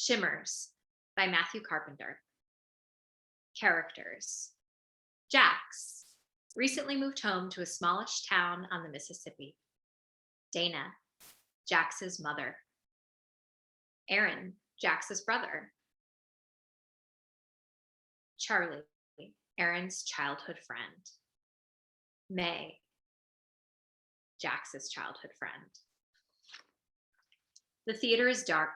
Shimmers by Matthew Carpenter. Characters. Jax recently moved home to a smallish town on the Mississippi. Dana, Jax's mother. Aaron, Jax's brother. Charlie, Aaron's childhood friend. May, Jax's childhood friend. The theater is dark.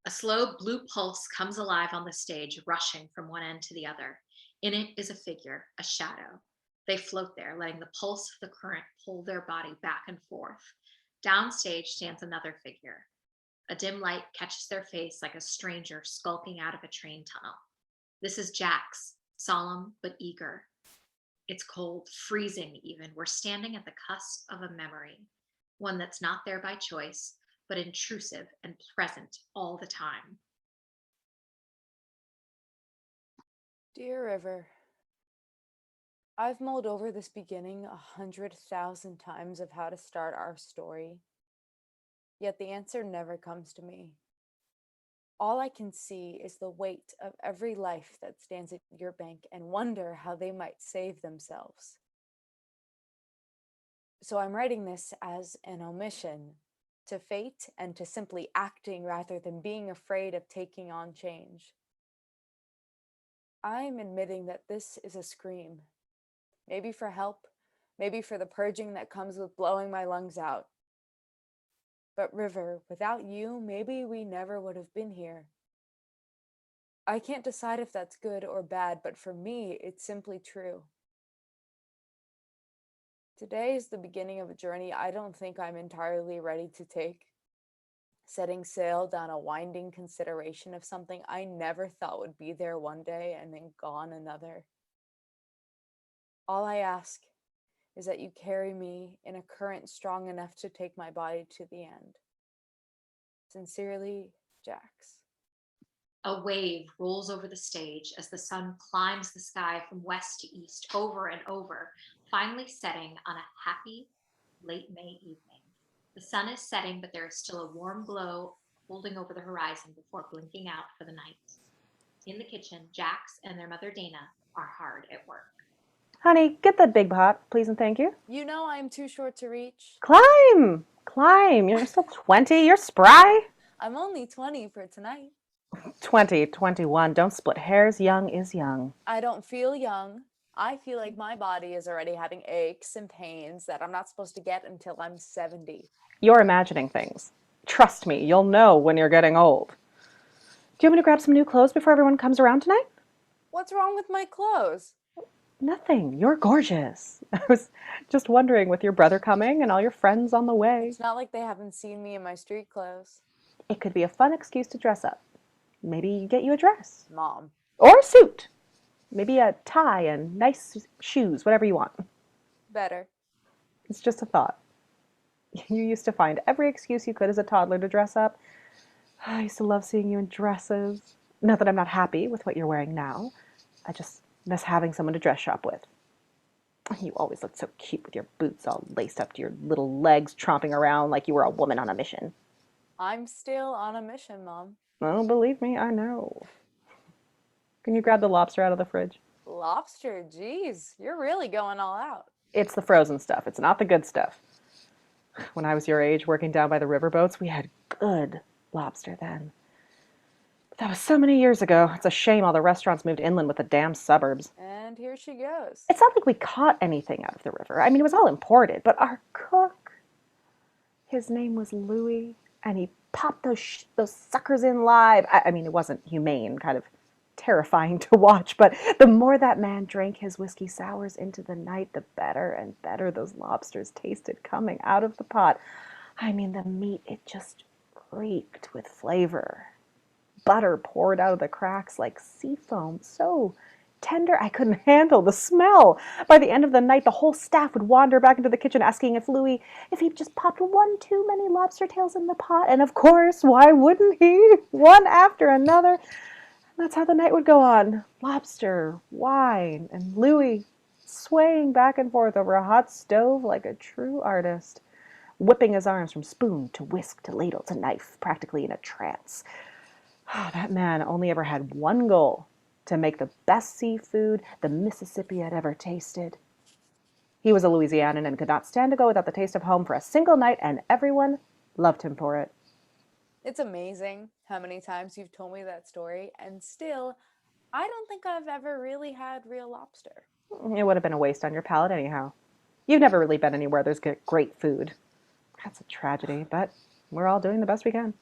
A slow blue pulse comes alive on the stage, rushing from one end to the other. In it is a figure, a shadow. They float there, letting the pulse of the current pull their body back and forth. Downstage stands another figure. A dim light catches their face like a stranger skulking out of a train tunnel. This is Jax, solemn but eager. It's cold, freezing even. We're standing at the cusp of a memory, one that's not there by choice, but intrusive and present all the time. Dear River, I've mulled over this beginning 100,000 times of how to start our story, yet the answer never comes to me. All I can see is the weight of every life that stands at your bank and wonder how they might save themselves. So I'm writing this as an omission to fate and to simply acting rather than being afraid of taking on change. I'm admitting that this is a scream, maybe for help, maybe for the purging that comes with blowing my lungs out. But River, without you, maybe we never would have been here. I can't decide if that's good or bad, but for me, it's simply true. Today is the beginning of a journey I don't think I'm entirely ready to take. Setting sail down a winding consideration of something I never thought would be there one day and then gone another. All I ask is that you carry me in a current strong enough to take my body to the end. Sincerely, Jax. A wave rolls over the stage as the sun climbs the sky from west to east over and over, finally setting on a happy late May evening. The sun is setting, but there is still a warm glow holding over the horizon before blinking out for the night. In the kitchen, Jax and their mother Dana are hard at work. Honey, get that big pot, please and thank you. You know I'm too short to reach. Climb! Climb! You're still 20. You're spry. I'm only 20 for tonight. 20, 21. Don't split hairs. Young is young. I don't feel young. I feel like my body is already having aches and pains that I'm not supposed to get until I'm 70. You're imagining things. Trust me, you'll know when you're getting old. Do you want me to grab some new clothes before everyone comes around tonight? What's wrong with my clothes? Nothing. You're gorgeous. I was just wondering, with your brother coming and all your friends on the way. It's not like they haven't seen me in my street clothes. It could be a fun excuse to dress up. Maybe get you a dress. Mom. Or a suit. Maybe a tie and nice shoes, whatever you want. Better. It's just a thought. You used to find every excuse you could as a toddler to dress up. I used to love seeing you in dresses. Not that I'm not happy with what you're wearing now. I just miss having someone to dress shop with. You always looked so cute with your boots all laced up to your little legs, tromping around like you were a woman on a mission. I'm still on a mission, Mom. Oh, believe me, I know. Can you grab the lobster out of the fridge? Lobster, geez, you're really going all out. It's the frozen stuff. It's not the good stuff. When I was your age, working down by the riverboats, we had good lobster then. But that was so many years ago. It's a shame all the restaurants moved inland with the damn suburbs. And here she goes. It's not like we caught anything out of the river. I mean, it was all imported, but our cook, his name was Louis, and he popped those suckers in live. I mean, it wasn't humane, kind of terrifying to watch, but the more that man drank his whiskey sours into the night, the better and better those lobsters tasted coming out of the pot. I mean, the meat, it just reeked with flavor. Butter poured out of the cracks like sea foam, so tender I couldn't handle the smell. By the end of the night, the whole staff would wander back into the kitchen asking if he'd just popped one too many lobster tails in the pot, and of course, why wouldn't he? One after another. That's how the night would go on. Lobster, wine, and Louis swaying back and forth over a hot stove like a true artist, whipping his arms from spoon to whisk to ladle to knife, practically in a trance. That man only ever had one goal: to make the best seafood the Mississippi had ever tasted. He was a Louisianan and could not stand to go without the taste of home for a single night, and everyone loved him for it. It's amazing how many times you've told me that story, and still, I don't think I've ever really had real lobster. It would have been a waste on your palate anyhow. You've never really been anywhere there's great food. That's a tragedy, but we're all doing the best we can.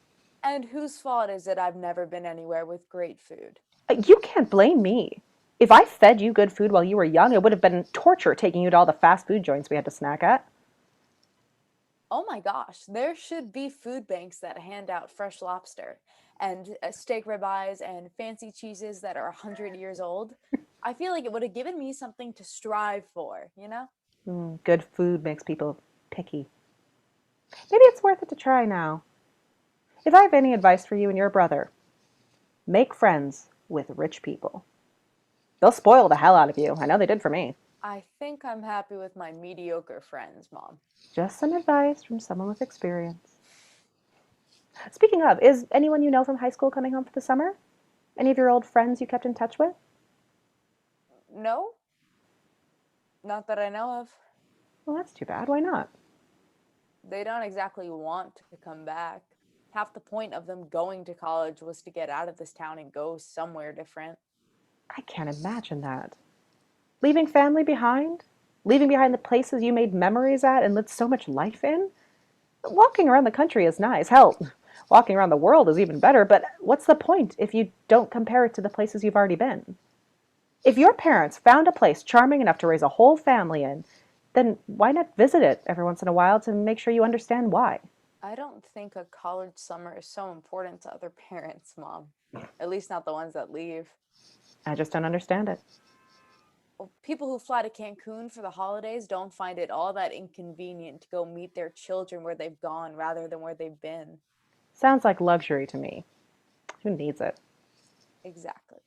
And whose fault is it I've never been anywhere with great food? You can't blame me. If I fed you good food while you were young, it would have been torture taking you to all the fast food joints we had to snack at. Oh my gosh, there should be food banks that hand out fresh lobster and steak ribeyes and fancy cheeses that are 100 years old. I feel like it would have given me something to strive for, you know? Good food makes people picky. Maybe it's worth it to try now. If I have any advice for you and your brother, make friends with rich people. They'll spoil the hell out of you. I know they did for me. I think I'm happy with my mediocre friends, Mom. Just some advice from someone with experience. Speaking of, is anyone you know from high school coming home for the summer? Any of your old friends you kept in touch with? No? Not that I know of. Well, that's too bad. Why not? They don't exactly want to come back. Half the point of them going to college was to get out of this town and go somewhere different. I can't imagine that. Leaving family behind? Leaving behind the places you made memories at and lived so much life in? Walking around the country is nice. Hell, walking around the world is even better, but what's the point if you don't compare it to the places you've already been? If your parents found a place charming enough to raise a whole family in, then why not visit it every once in a while to make sure you understand why? I don't think a college summer is so important to other parents, Mom. At least not the ones that leave. I just don't understand it. People who fly to Cancun for the holidays don't find it all that inconvenient to go meet their children where they've gone rather than where they've been. Sounds like luxury to me. Who needs it? Exactly.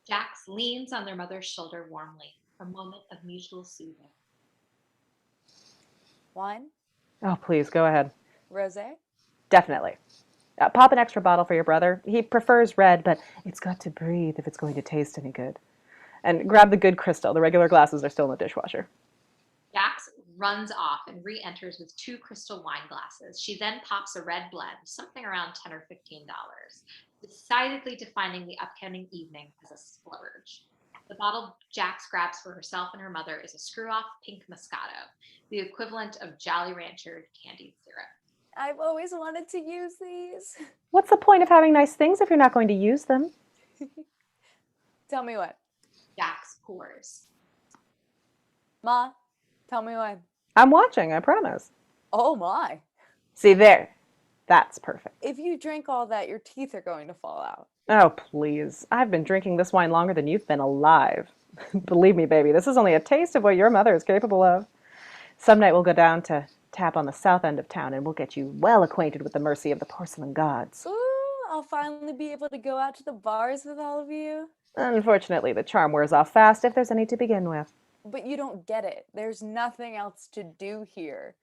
Jax leans on their mother's shoulder warmly, a moment of mutual soothing. Wine? Oh, please, go ahead. Rosé? Definitely. Pop an extra bottle for your brother. He prefers red, but it's got to breathe if it's going to taste any good. And grab the good crystal. The regular glasses are still in the dishwasher. Jax runs off and re-enters with 2 crystal wine glasses. She then pops a red blend, something around $10 or $15, decidedly defining the upcoming evening as a splurge. The bottle Jax grabs for herself and her mother is a screw-off pink Moscato, the equivalent of Jolly Rancher candied syrup. I've always wanted to use these. What's the point of having nice things if you're not going to use them? Tell me when. Jax pours. Ma, tell me when. I'm watching, I promise. Oh my. See there. That's perfect. If you drink all that, your teeth are going to fall out. Oh, please. I've been drinking this wine longer than you've been alive. Believe me, baby, this is only a taste of what your mother is capable of. Some night we'll go down to tap on the south end of town and we'll get you well acquainted with the mercy of the porcelain gods. Ooh, I'll finally be able to go out to the bars with all of you. Unfortunately, the charm wears off fast if there's any to begin with. But you don't get it. There's nothing else to do here.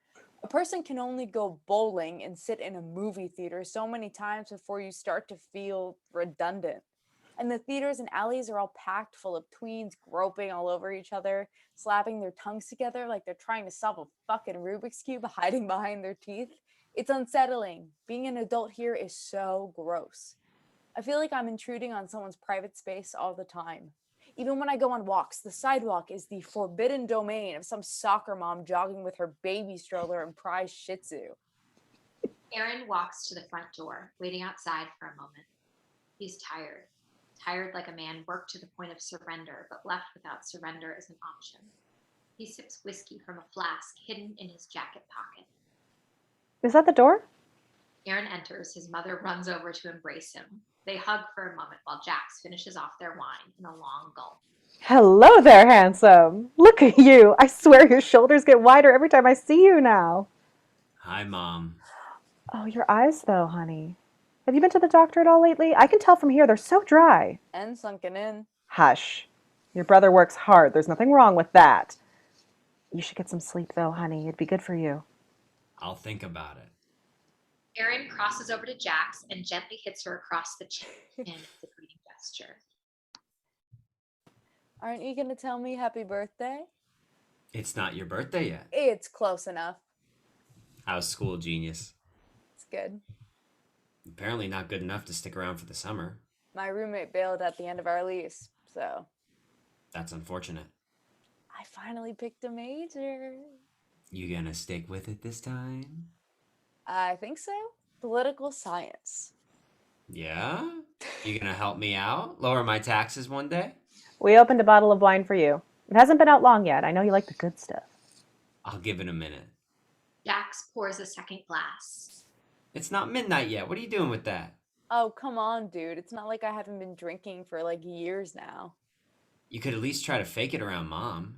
A person can only go bowling and sit in a movie theater so many times before you start to feel redundant. And the theaters and alleys are all packed full of tweens groping all over each other, slapping their tongues together like they're trying to solve a fucking Rubik's Cube hiding behind their teeth. It's unsettling. Being an adult here is so gross. I feel like I'm intruding on someone's private space all the time. Even when I go on walks, the sidewalk is the forbidden domain of some soccer mom jogging with her baby stroller and prize shih tzu. Aaron walks to the front door, waiting outside for a moment. He's tired. Tired like a man worked to the point of surrender, but left without surrender as an option. He sips whiskey from a flask hidden in his jacket pocket. Is that the door? Aaron enters. His mother runs over to embrace him. They hug for a moment while Jax finishes off their wine in a long gulp. Hello there, handsome. Look at you. I swear your shoulders get wider every time I see you now. Hi, Mom. Oh, your eyes, though, honey. Have you been to the doctor at all lately? I can tell from here they're so dry. And sunken in. Hush. Your brother works hard. There's nothing wrong with that. You should get some sleep, though, honey. It'd be good for you. I'll think about it. Erin crosses over to Jax and gently hits her across the chin as a greeting gesture. Aren't you going to tell me happy birthday? It's not your birthday yet. It's close enough. How's school, genius? It's good. Apparently not good enough to stick around for the summer. My roommate bailed at the end of our lease, so That's unfortunate. I finally picked a major. You gonna stick with it this time? I think so. Political science. Yeah? You gonna help me out? Lower my taxes one day? We opened a bottle of wine for you. It hasn't been out long yet. I know you like the good stuff. I'll give it a minute. Jax pours a second glass. It's not midnight yet. What are you doing with that? Oh, come on, dude. It's not like I haven't been drinking for like years now. You could at least try to fake it around Mom.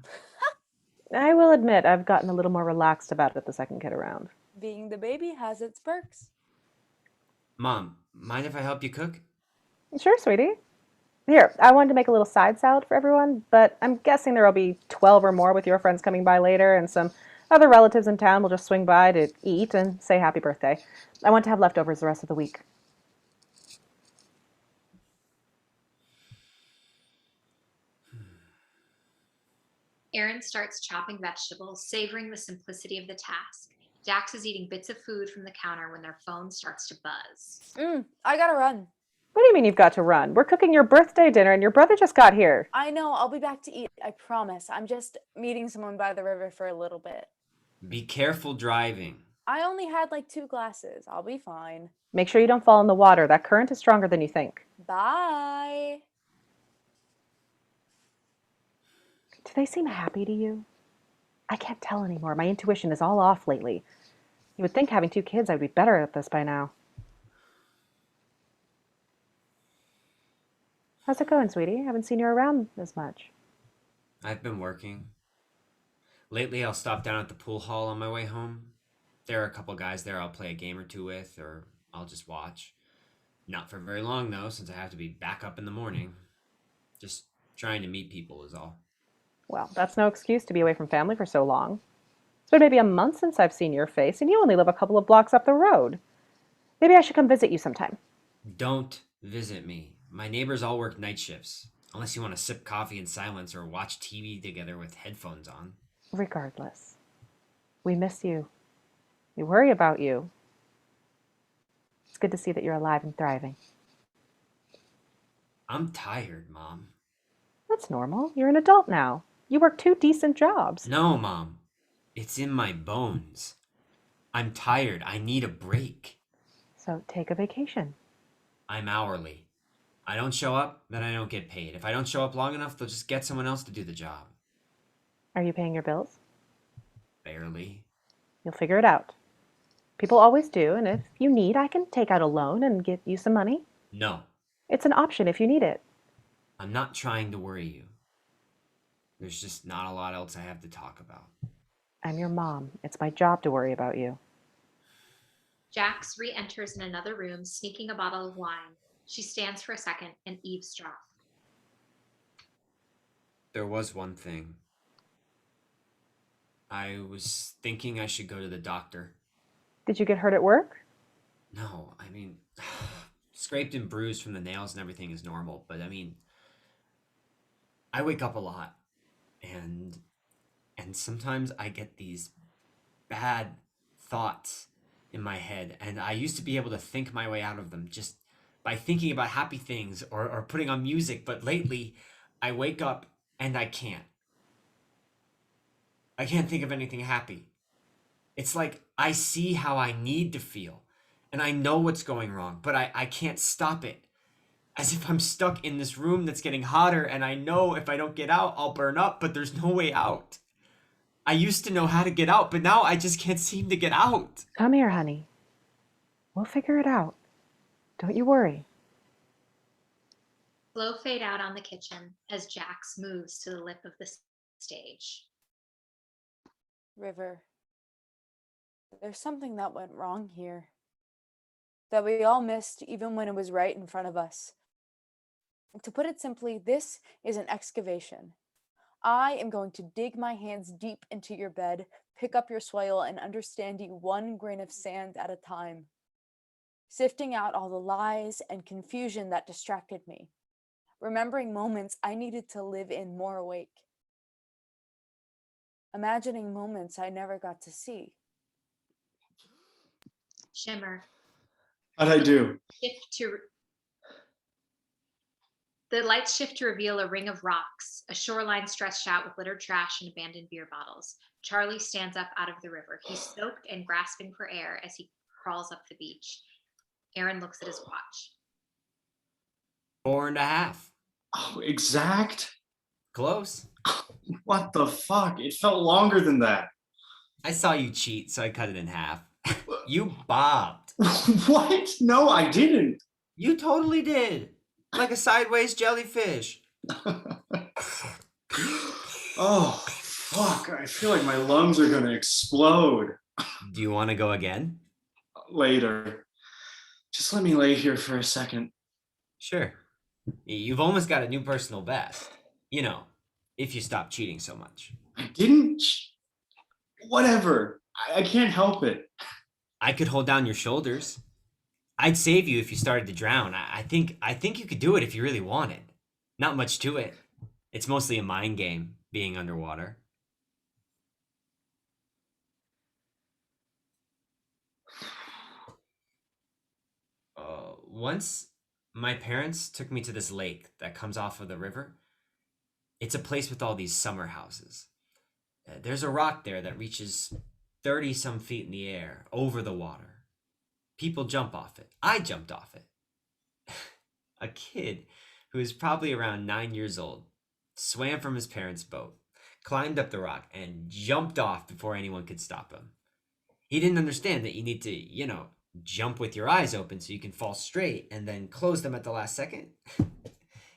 I will admit I've gotten a little more relaxed about it the second kid around. Being the baby has its perks. Mom, mind if I help you cook? Sure, sweetie. Here, I wanted to make a little side salad for everyone, but I'm guessing there will be 12 or more with your friends coming by later, and some other relatives in town will just swing by to eat and say happy birthday. I want to have leftovers the rest of the week. Erin starts chopping vegetables, savoring the simplicity of the task. Jax is eating bits of food from the counter when their phone starts to buzz. I gotta run. What do you mean you've got to run? We're cooking your birthday dinner and your brother just got here. I know, I'll be back to eat, I promise. I'm just meeting someone by the river for a little bit. Be careful driving. I only had like 2 glasses. I'll be fine. Make sure you don't fall in the water. That current is stronger than you think. Bye. Do they seem happy to you? I can't tell anymore. My intuition is all off lately. You would think having 2 kids I'd be better at this by now. How's it going, sweetie? Haven't seen you around as much. I've been working. Lately, I'll stop down at the pool hall on my way home. There are a couple guys there I'll play a game or two with, or I'll just watch. Not for very long, though, since I have to be back up in the morning. Just trying to meet people is all. Well, that's no excuse to be away from family for so long. It's been maybe a month since I've seen your face, and you only live a couple of blocks up the road. Maybe I should come visit you sometime. Don't visit me. My neighbors all work night shifts. Unless you want to sip coffee in silence or watch TV together with headphones on. Regardless, we miss you. We worry about you. It's good to see that you're alive and thriving. I'm tired, Mom. That's normal. You're an adult now. You work 2 decent jobs. No, Mom. It's in my bones. I'm tired. I need a break. So take a vacation. I'm hourly. I don't show up, then I don't get paid. If I don't show up long enough, they'll just get someone else to do the job. Are you paying your bills? Barely. You'll figure it out. People always do, and if you need, I can take out a loan and get you some money. No. It's an option if you need it. I'm not trying to worry you. There's just not a lot else I have to talk about. I'm your mom. It's my job to worry about you. Jax re-enters in another room, sneaking a bottle of wine. She stands for a second and eavesdrops. There was one thing. I was thinking I should go to the doctor. Did you get hurt at work? No, I mean, scraped and bruised from the nails and everything is normal, but I mean, I wake up a lot, and sometimes I get these bad thoughts in my head, and I used to be able to think my way out of them just by thinking about happy things or putting on music, but lately I wake up and I can't. I can't think of anything happy. It's like I see how I need to feel, and I know what's going wrong, but I can't stop it. As if I'm stuck in this room that's getting hotter, and I know if I don't get out, I'll burn up, but there's no way out. I used to know how to get out, but now I just can't seem to get out. Come here, honey. We'll figure it out. Don't you worry. Slow fade out on the kitchen as Jax moves to the lip of the stage. River, there's something that went wrong here. That we all missed even when it was right in front of us. To put it simply, this is an excavation. I am going to dig my hands deep into your bed, pick up your soil, and understand you 1 grain of sand at a time. sifting out all the lies and confusion that distracted me, remembering moments I needed to live in more awake, imagining moments I never got to see. Shimmer. How'd I do? The lights shift to reveal a ring of rocks, a shoreline stretched out with littered trash and abandoned beer bottles. Charlie stands up out of the river. He's soaked and grasping for air as he crawls up the beach. Aaron looks at his watch. 4.5. Oh, exact? Close. What the fuck? It felt longer than that. I saw you cheat, so I cut it in half. You bobbed. What? No, I didn't. You totally did. Like a sideways jellyfish. Oh, fuck. I feel like my lungs are gonna explode. Do you want to go again? Later. Just let me lay here for a second. Sure. You've almost got a new personal best. You know, if you stop cheating so much. I didn't. Whatever. I can't help it. I could hold down your shoulders. I'd save you if you started to drown. I think you could do it if you really wanted. Not much to it. It's mostly a mind game, being underwater. Once, my parents took me to this lake that comes off of the river. It's a place with all these summer houses. There's a rock there that reaches 30 some feet in the air, over the water. People jump off it. I jumped off it. A kid who is probably around 9 years old swam from his parents' boat, climbed up the rock, and jumped off before anyone could stop him. He didn't understand that you need to, jump with your eyes open so you can fall straight and then close them at the last second.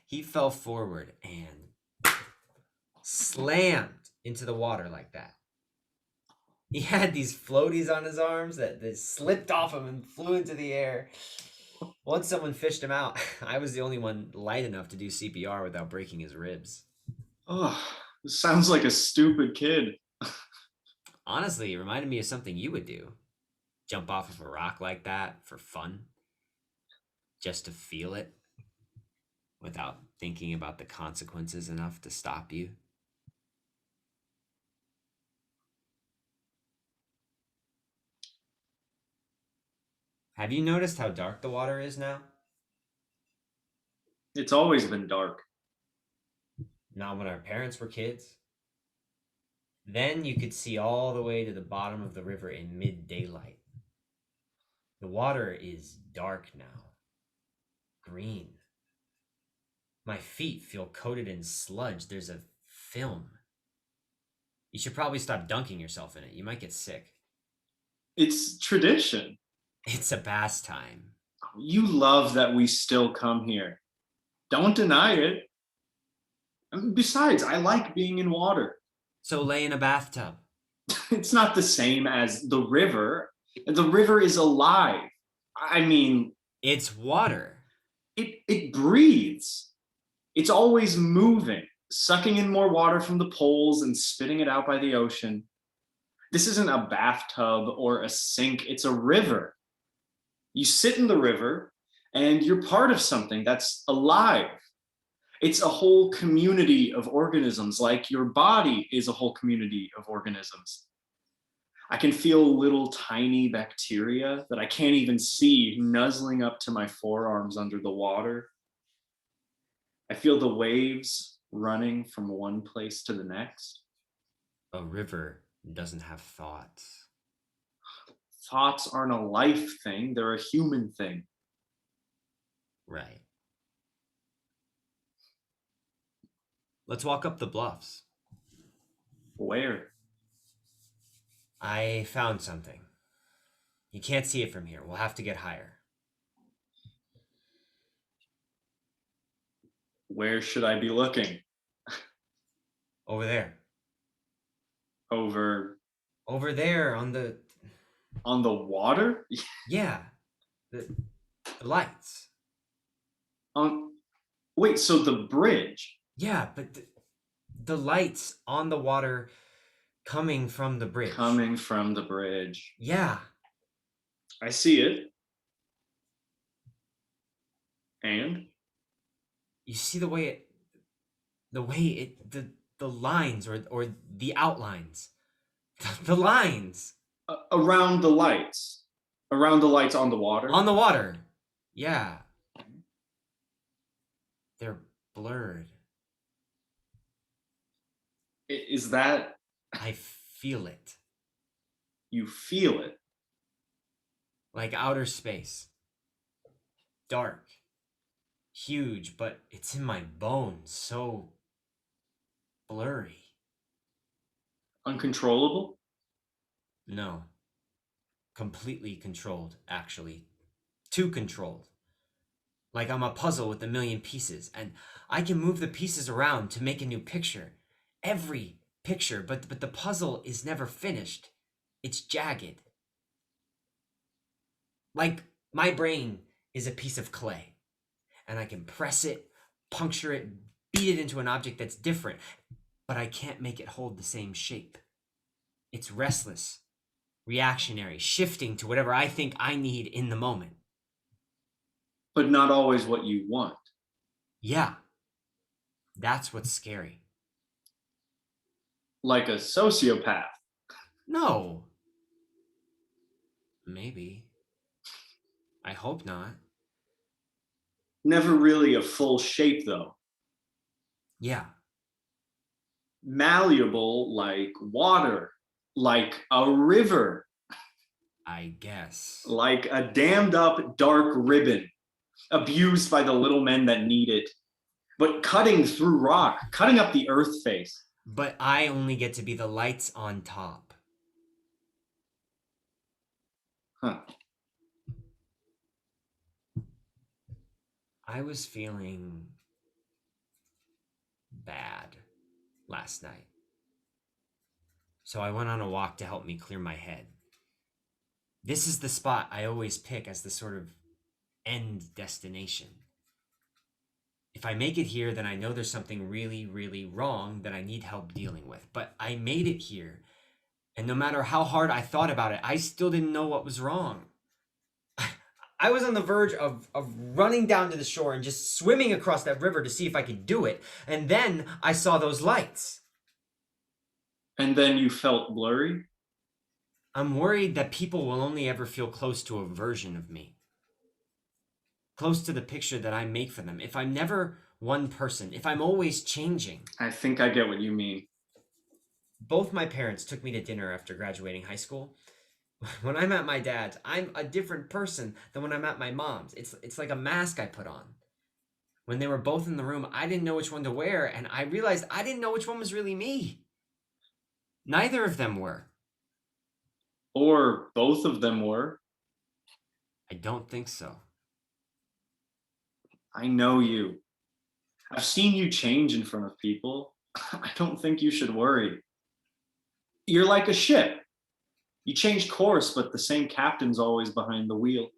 He fell forward and slammed into the water like that. He had these floaties on his arms that slipped off him and flew into the air. Once someone fished him out, I was the only one light enough to do CPR without breaking his ribs. Oh, this sounds like a stupid kid. Honestly, it reminded me of something you would do. Jump off of a rock like that for fun. Just to feel it. Without thinking about the consequences enough to stop you. Have you noticed how dark the water is now? It's always been dark. Not when our parents were kids. Then you could see all the way to the bottom of the river in mid-daylight. The water is dark now. Green. My feet feel coated in sludge. There's a film. You should probably stop dunking yourself in it. You might get sick. It's tradition. It's a pastime. You love that we still come here. Don't deny it. Besides, I like being in water. So lay in a bathtub. It's not the same as the river. The river is alive. I mean, It's water. it breathes. It's always moving, sucking in more water from the poles and spitting it out by the ocean. This isn't a bathtub or a sink, it's a river. You sit in the river and you're part of something that's alive. It's a whole community of organisms, like your body is a whole community of organisms. I can feel little tiny bacteria that I can't even see nuzzling up to my forearms under the water. I feel the waves running from one place to the next. A river doesn't have thoughts. Thoughts aren't a life thing, they're a human thing. Right. Let's walk up the bluffs. Where? I found something. You can't see it from here. We'll have to get higher. Where should I be looking? Over there. Over Over there on the... on the water? Yeah. The lights. Wait, so the bridge? Yeah, but the lights on the water coming from the bridge. Coming from the bridge. Yeah. I see it. And You see the way the lines or the outlines, the lines around the lights on the water. on the water. Yeah. They're blurred. Is that I feel it. you feel it? Like outer space. Dark. Huge, but it's in my bones. So blurry. Uncontrollable? No. Completely controlled, actually. Too controlled. Like I'm a puzzle with a million pieces, and I can move the pieces around to make a new picture. Every picture, but the puzzle is never finished. It's jagged. Like my brain is a piece of clay, and I can press it, puncture it, beat it into an object that's different, but I can't make it hold the same shape. It's restless, reactionary, shifting to whatever I think I need in the moment. But not always what you want. Yeah, that's what's scary. Like a sociopath. No. Maybe. I hope not. Never really a full shape, though. Yeah. Malleable like water, like a river, I guess. like a dammed up dark ribbon, abused by the little men that need it, but cutting through rock, cutting up the earth face. But I only get to be the lights on top. Huh. I was feeling bad last night. So I went on a walk to help me clear my head. This is the spot I always pick as the sort of end destination. If I make it here, then I know there's something really, really wrong that I need help dealing with. But I made it here, and no matter how hard I thought about it, I still didn't know what was wrong. I was on the verge of running down to the shore and just swimming across that river to see if I could do it. And then I saw those lights. And then you felt blurry? I'm worried that people will only ever feel close to a version of me. Close to the picture that I make for them. If I'm never one person, if I'm always changing. I think I get what you mean. Both my parents took me to dinner after graduating high school. When I'm at my dad's, I'm a different person than when I'm at my mom's. It's like a mask I put on. When they were both in the room, I didn't know which one to wear, and I realized I didn't know which one was really me. Neither of them were. Or both of them were. I don't think so. I know you. I've seen you change in front of people. I don't think you should worry. You're like a ship. You change course, but the same captain's always behind the wheel.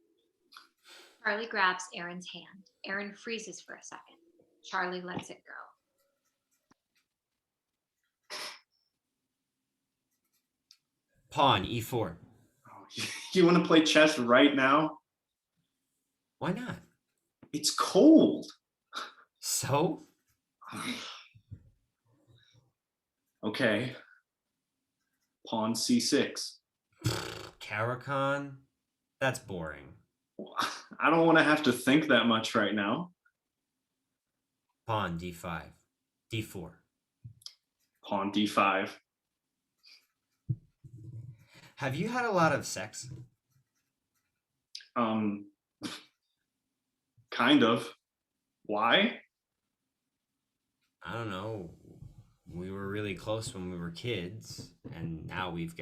Charlie grabs Aaron's hand. Aaron freezes for a second. Charlie lets it go. Pawn, e4. Oh, you want to play chess right now? Why not? It's cold. So? Okay. Pawn c6. Caracan? That's boring. I don't want to have to think that much right now. Pawn d5. d4. Pawn d5. Have you had a lot of sex? Kind of. Why? I don't know. We were really close when we were kids, and now we've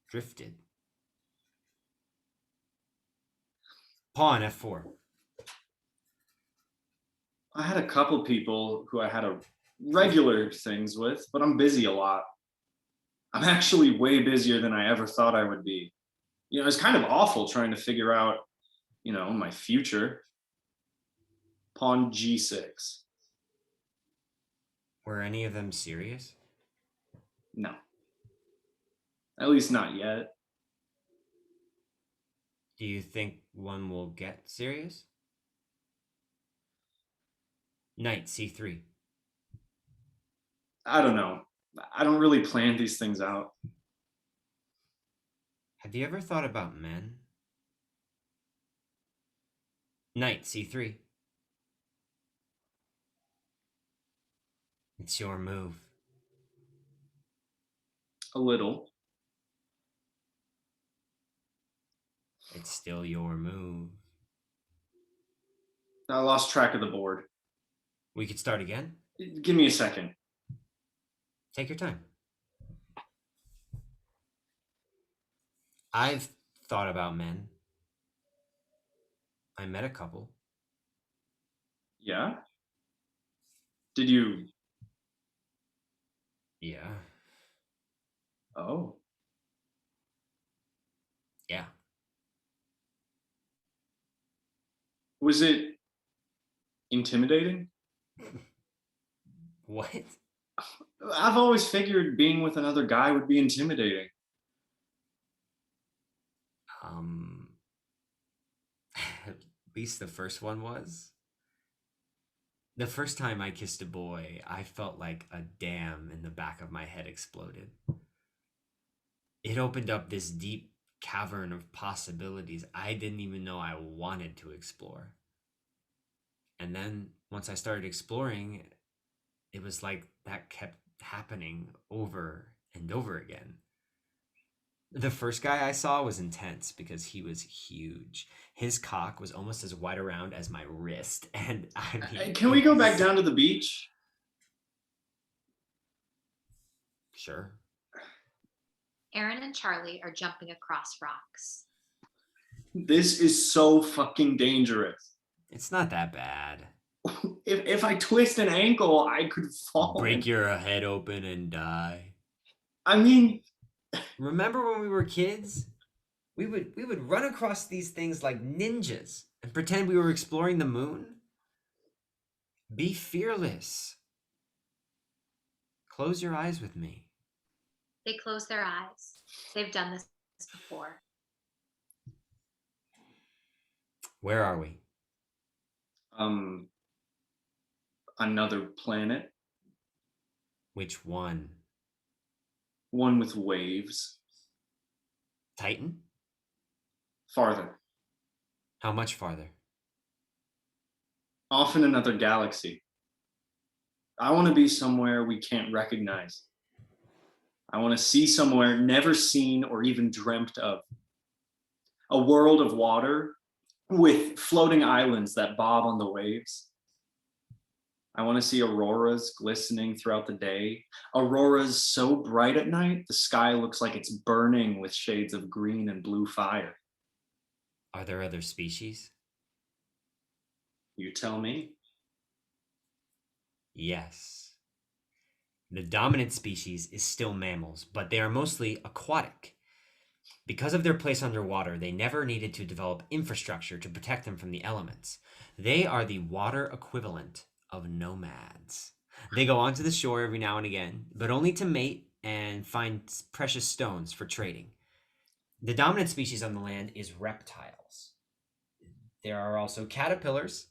drifted. Pawn f4. I had a couple people who I had a regular things with, but I'm busy a lot. I'm actually way busier than I ever thought I would be. It's kind of awful trying to figure out, my future. Pawn g6. Were any of them serious? No. At least not yet. Do you think one will get serious? Knight C3. I don't know. I don't really plan these things out. Have you ever thought about men? Knight C3. It's your move. A little. It's still your move. I lost track of the board. We could start again. Give me a second. Take your time. I've thought about men. I met a couple. Yeah? Did you? Yeah. Oh. Yeah. Was it intimidating? What? I've always figured being with another guy would be intimidating. At least the first one was. The first time I kissed a boy, I felt like a dam in the back of my head exploded. It opened up this deep cavern of possibilities I didn't even know I wanted to explore. And then once I started exploring, it was like that kept happening over and over again. The first guy I saw was intense because he was huge. His cock was almost as wide around as my wrist. And I mean, Can we go back down to the beach? Sure. Aaron and Charlie are jumping across rocks. This is so fucking dangerous. It's not that bad. If I twist an ankle, I could fall. Break your head open and die. I mean, Remember when we were kids? We would run across these things like ninjas and pretend we were exploring the moon. Be fearless. Close your eyes with me. They close their eyes. They've done this before. Where are we? Another planet, Which one? one with waves. Titan? Farther. How much farther? Off in another galaxy. I want to be somewhere we can't recognize. I want to see somewhere never seen or even dreamt of. A world of water with floating islands that bob on the waves. I want to see auroras glistening throughout the day. Auroras so bright at night, the sky looks like it's burning with shades of green and blue fire. Are there other species? You tell me. Yes. The dominant species is still mammals, but they are mostly aquatic. Because of their place underwater, they never needed to develop infrastructure to protect them from the elements. They are the water equivalent of nomads. They go onto the shore every now and again, but only to mate and find precious stones for trading. The dominant species on the land is reptiles. There are also caterpillars,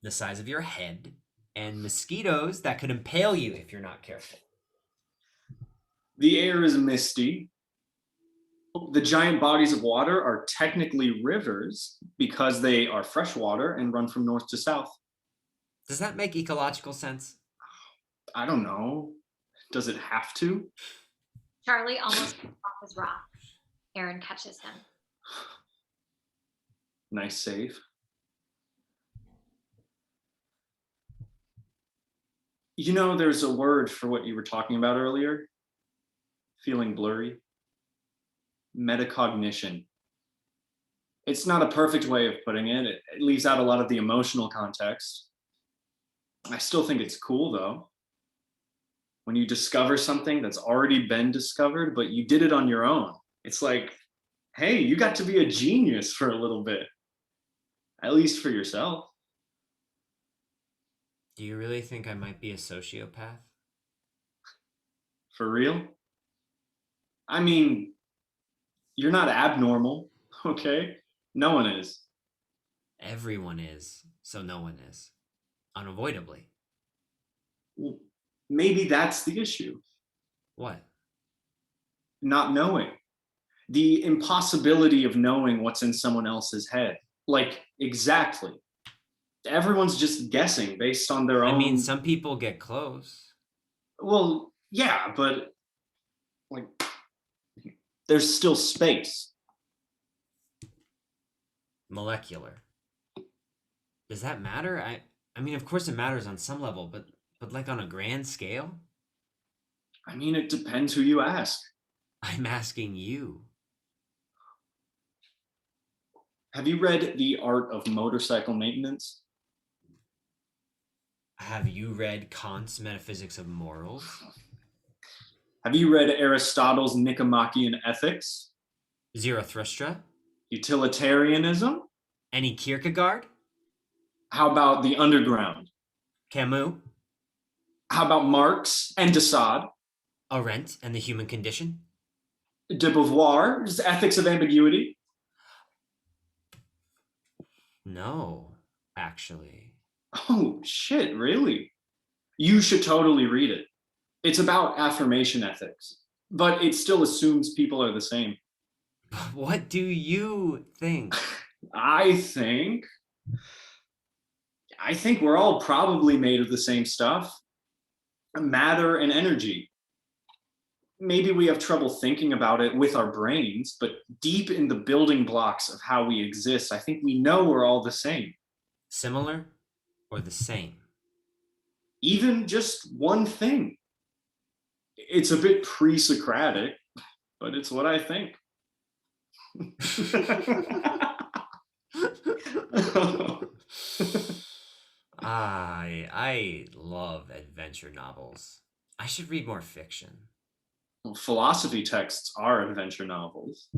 the size of your head, and mosquitoes that could impale you if you're not careful. The air is misty. The giant bodies of water are technically rivers because they are freshwater and run from north to south. Does that make ecological sense? I don't know. Does it have to? Charlie almost comes off his rock. Aaron catches him. Nice save. You know, there's a word for what you were talking about earlier. Feeling blurry. Metacognition. It's not a perfect way of putting it. It leaves out a lot of the emotional context. I still think it's cool though. When you discover something that's already been discovered, but you did it on your own. It's like, hey, you got to be a genius for a little bit. At least for yourself. Do you really think I might be a sociopath? For real? I mean, you're not abnormal, okay? No one is. Everyone is, so no one is. Unavoidably. Well, maybe that's the issue. What? Not knowing. The impossibility of knowing what's in someone else's head. Like, exactly. Everyone's just guessing based on their own. I mean, some people get close. Well, yeah, but like, there's still space. Molecular. Does that matter? I mean, of course it matters on some level, but like on a grand scale? I mean, it depends who you ask. I'm asking you. Have you read The Art of Motorcycle Maintenance? Have you read Kant's Metaphysics of Morals? Have you read Aristotle's Nicomachean Ethics? Zarathustra? Utilitarianism? Any Kierkegaard? How about The Underground? Camus? How about Marx and de Sade? Arendt and the Human Condition? De Beauvoir's Ethics of Ambiguity? No, actually. Oh, shit, really? You should totally read it. It's about affirmation ethics, but it still assumes people are the same. What do you think? I think we're all probably made of the same stuff. Matter and energy. Maybe we have trouble thinking about it with our brains, but deep in the building blocks of how we exist, I think we know we're all the same. Similar or the same? Even just one thing. It's a bit pre-Socratic, but it's what I think. I love adventure novels. I should read more fiction. Well, philosophy texts are adventure novels.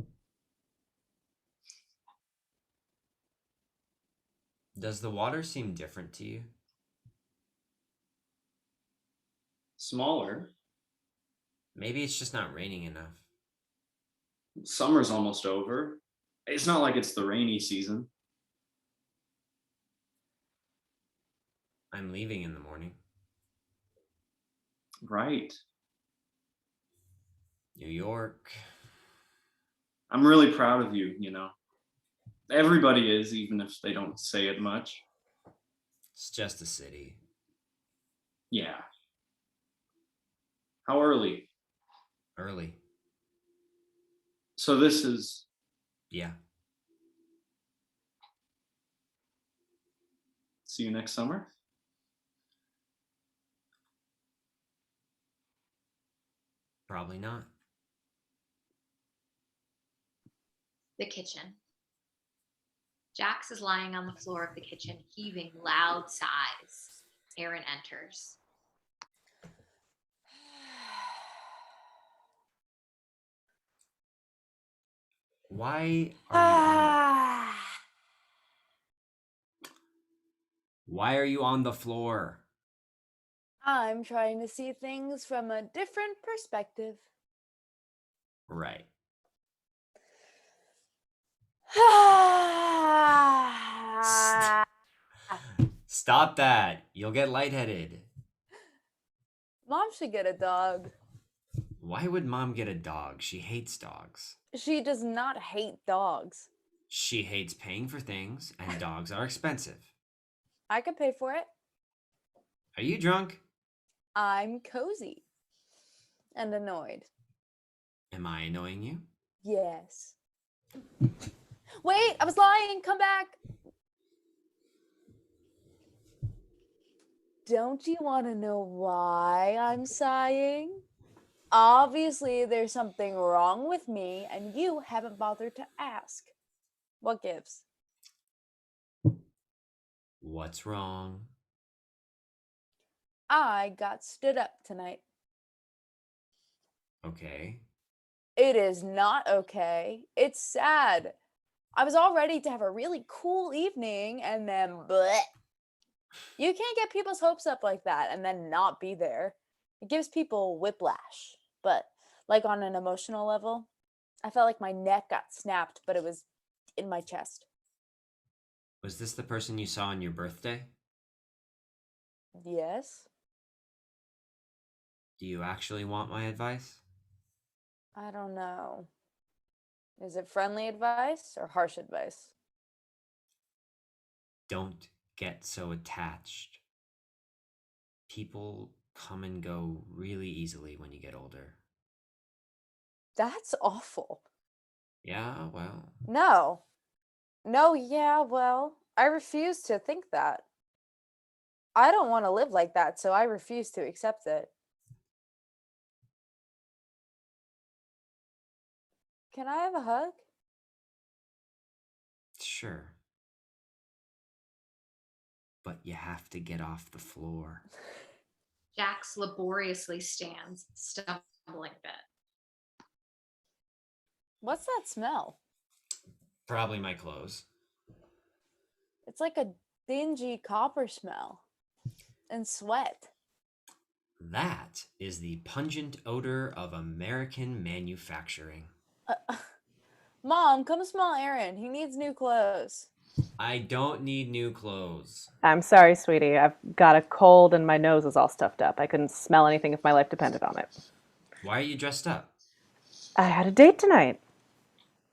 Does the water seem different to you? Smaller. Maybe it's just not raining enough. Summer's almost over. It's not like it's the rainy season. I'm leaving in the morning. Right. New York. I'm really proud of you, you know. Everybody is, even if they don't say it much. It's just a city. Yeah. How early? Early. So this is... Yeah. See you next summer? Probably not. The kitchen. Jax is lying on the floor of the kitchen, heaving loud sighs. Aaron enters. Why are you on the floor? I'm trying to see things from a different perspective. Right. Stop that. You'll get lightheaded. Mom should get a dog. Why would Mom get a dog? She hates dogs. She does not hate dogs. She hates paying for things, and dogs are expensive. I could pay for it. Are you drunk? I'm cozy and annoyed. Am I annoying you? Yes. Wait, I was lying. Come back. Don't you want to know why I'm sighing? Obviously, there's something wrong with me, and you haven't bothered to ask. What gives? What's wrong? I got stood up tonight. Okay. It is not okay. It's sad. I was all ready to have a really cool evening, and then bleh. You can't get people's hopes up like that and then not be there. It gives people whiplash. But like on an emotional level, I felt like my neck got snapped, but it was in my chest. Was this the person you saw on your birthday? Yes? Do you actually want my advice? I don't know. Is it friendly advice or harsh advice? Don't get so attached. People come and go really easily when you get older. That's awful. Yeah, well, No. No, yeah, well, I refuse to think that. I don't want to live like that, so I refuse to accept it. Can I have a hug? sure. But you have to get off the floor. Jax laboriously stands, stumbling a bit. What's that smell? Probably my clothes. It's like a dingy copper smell. And sweat. That is the pungent odor of American manufacturing. Mom, come smell Aaron. He needs new clothes. I don't need new clothes. I'm sorry, sweetie. I've got a cold and my nose is all stuffed up. I couldn't smell anything if my life depended on it. Why are you dressed up? I had a date tonight.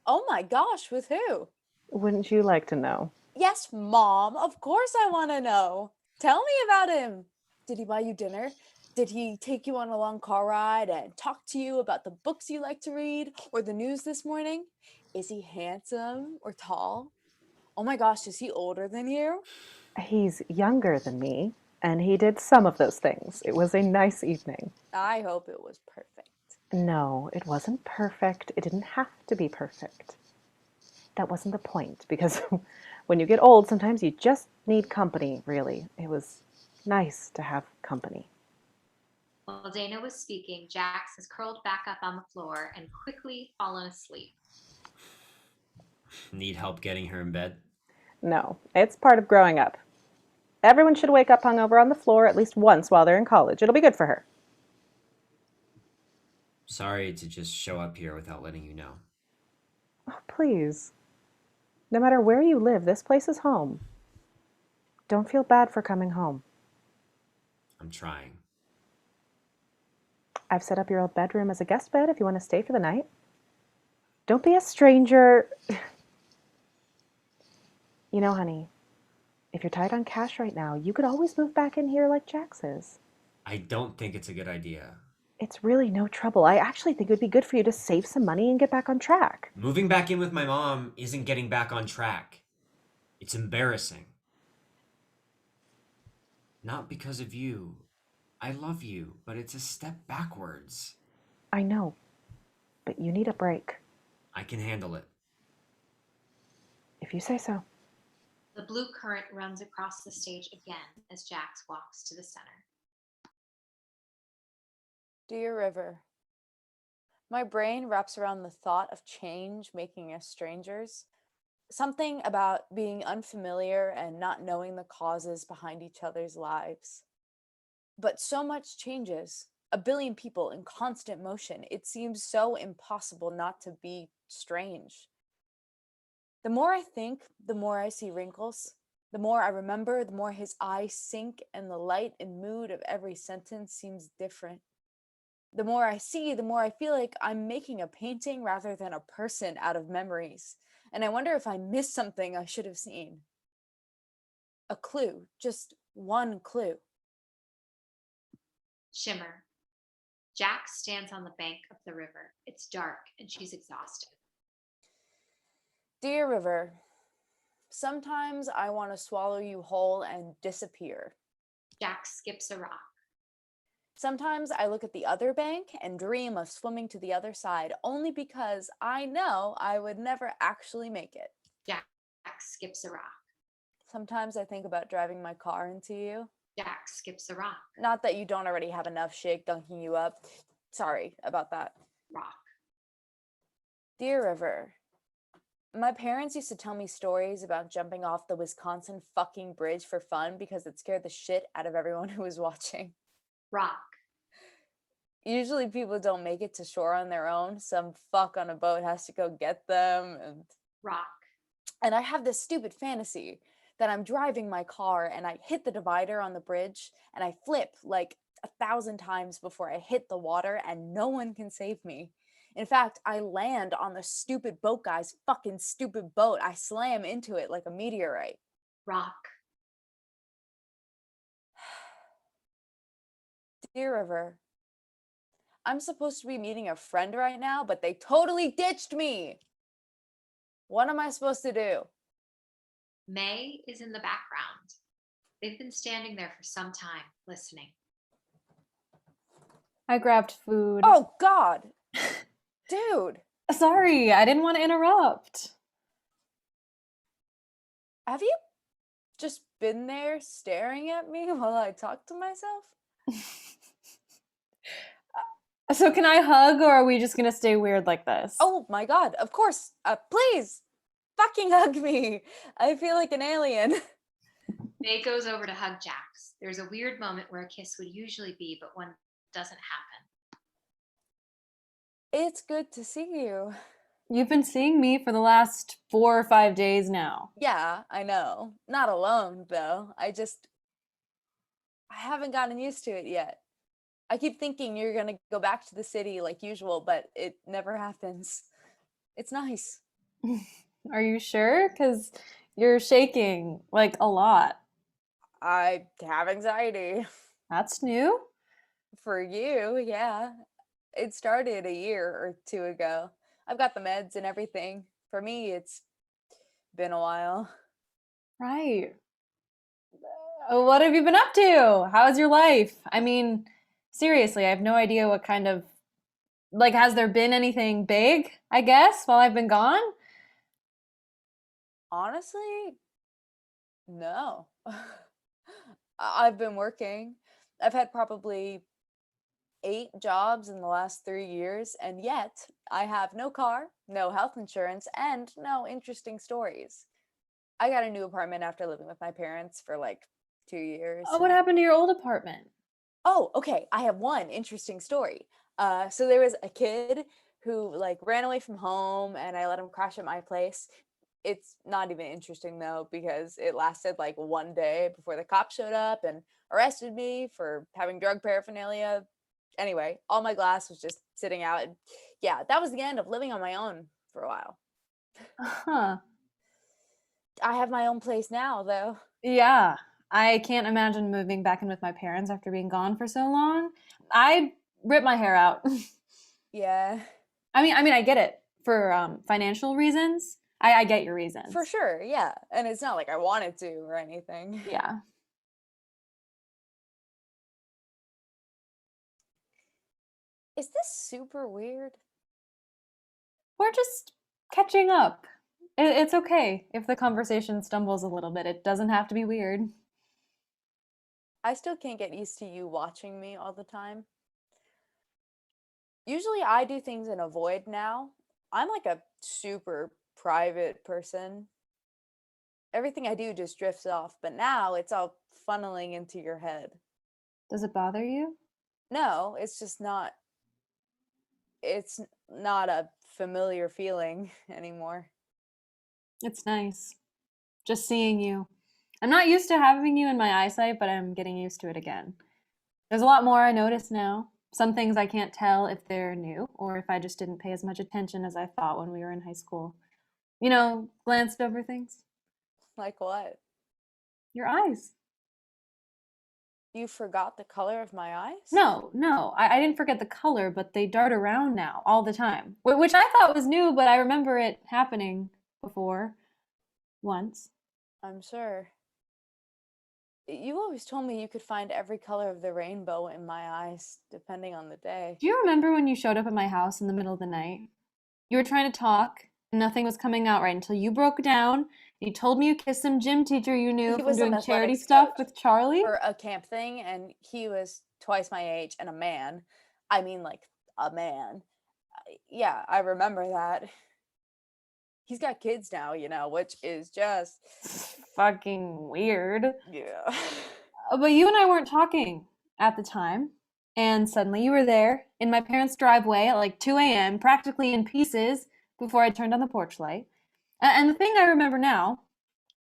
Oh my gosh, with who? Wouldn't you like to know? Yes, Mom. Of course I want to know. Tell me about him. Did he buy you dinner? Did he take you on a long car ride and talk to you about the books you like to read or the news this morning? Is he handsome or tall? Oh my gosh, is he older than you? He's younger than me, and he did some of those things. It was a nice evening. I hope it was perfect. No, it wasn't perfect. It didn't have to be perfect. That wasn't the point, because when you get old, sometimes you just need company, really. It was nice to have company. While Dana was speaking, Jax has curled back up on the floor and quickly fallen asleep. Need help getting her in bed? No, it's part of growing up. Everyone should wake up hungover on the floor at least once while they're in college. It'll be good for her. Sorry to just show up here without letting you know. Oh, please. No matter where you live, this place is home. Don't feel bad for coming home. I'm trying. I've set up your old bedroom as a guest bed if you want to stay for the night. Don't be a stranger. You know, honey, if you're tight on cash right now, you could always move back in here like Jax is. I don't think it's a good idea. It's really no trouble. I actually think it would be good for you to save some money and get back on track. Moving back in with my mom isn't getting back on track. It's embarrassing. Not because of you. I love you, but it's a step backwards. I know, but you need a break. I can handle it. If you say so. The blue current runs across the stage again as Jax walks to the center. Dear River, my brain wraps around the thought of change making us strangers. Something about being unfamiliar and not knowing the causes behind each other's lives. But so much changes. A billion people in constant motion. It seems so impossible not to be strange. The more I think, the more I see wrinkles. The more I remember, the more his eyes sink and the light and mood of every sentence seems different. The more I see, the more I feel like I'm making a painting rather than a person out of memories. And I wonder if I missed something I should have seen. A clue, just one clue. Shimmer. Jax stands on the bank of the river. It's dark and she's exhausted. Dear River, sometimes I want to swallow you whole and disappear. Jax skips a rock. Sometimes I look at the other bank and dream of swimming to the other side only because I know I would never actually make it. Jax skips a rock. Sometimes I think about driving my car into you. Jax skips a rock. Not that you don't already have enough shit dunking you up. Sorry about that. Rock. Dear River, my parents used to tell me stories about jumping off the Wisconsin fucking bridge for fun because it scared the shit out of everyone who was watching. Rock. Usually people don't make it to shore on their own. Some fuck on a boat has to go get them and Rock. And I have this stupid fantasy that I'm driving my car and I hit the divider on the bridge and I flip like 1,000 times before I hit the water and no one can save me. In fact, I land on the stupid boat guy's fucking stupid boat. I slam into it like a meteorite. Rock. Dear River, I'm supposed to be meeting a friend right now, but they totally ditched me. What am I supposed to do? May is in the background. They've been standing there for some time, listening. I grabbed food. Oh, God. Dude, Sorry, I didn't want to interrupt. have you just been there staring at me while I talk to myself? So can I hug, or are we just gonna stay weird like this? Oh my God, of course. Please, fucking hug me. I feel like an alien. May goes over to hug Jax. There's a weird moment where a kiss would usually be, but one doesn't happen. It's good to see you. You've been seeing me for the last 4 or 5 days now. Yeah, I know. Not alone, though. I haven't gotten used to it yet. I keep thinking you're gonna go back to the city like usual, but it never happens. It's nice. Are you sure? Because you're shaking, like, a lot. I have anxiety. That's new. For you, yeah. It started a year or two ago. I've got the meds and everything. For me, it's been a while. Right. What have you been up to? How's your life? I mean, seriously, I have no idea what kind of, like, has there been anything big, I guess, while I've been gone? Honestly, no. I've been working. I've had probably 8 jobs in the last 3 years, and yet I have no car, no health insurance, and no interesting stories. I got a new apartment after living with my parents for like 2 years. Oh, what happened to your old apartment? Oh, okay. I have one interesting story. So there was a kid who like ran away from home and I let him crash at my place. It's not even interesting though, because it lasted like 1 day before the cops showed up and arrested me for having drug paraphernalia. Anyway, all my glass was just sitting out. And yeah, that was the end of living on my own for a while. Huh. I have my own place now though. Yeah. I can't imagine moving back in with my parents after being gone for so long. I'd rip my hair out. Yeah, I mean, I get it for financial reasons. I get your reasons. for sure. Yeah. And it's not like I wanted to or anything. Yeah. Is this super weird? We're just catching up. It's okay if the conversation stumbles a little bit. It doesn't have to be weird. I still can't get used to you watching me all the time. Usually I do things in a void now. I'm like a super private person. Everything I do just drifts off, but now it's all funneling into your head. Does it bother you? No, it's not a familiar feeling anymore. It's nice. Just seeing you. I'm not used to having you in my eyesight, but I'm getting used to it again. There's a lot more I notice now. Some things I can't tell if they're new or if I just didn't pay as much attention as I thought when we were in high school. You know, glanced over things. Like what? Your eyes. You forgot the color of my eyes? No, I didn't forget the color, but they dart around now all the time, which I thought was new, but I remember it happening before once. I'm sure. You always told me you could find every color of the rainbow in my eyes, depending on the day. Do you remember when you showed up at my house in the middle of the night? You were trying to talk, and nothing was coming out right until you broke down. You told me you kissed some gym teacher you knew He from was an doing charity athletics stuff coach with Charlie. for a camp thing, and he was twice my age and a man. I mean, like, a man. Yeah, I remember that. He's got kids now, which is just, Fucking weird. yeah. But you and I weren't talking at the time, and suddenly you were there in my parents' driveway at like 2 a.m., practically in pieces before I turned on the porch light. And the thing I remember now,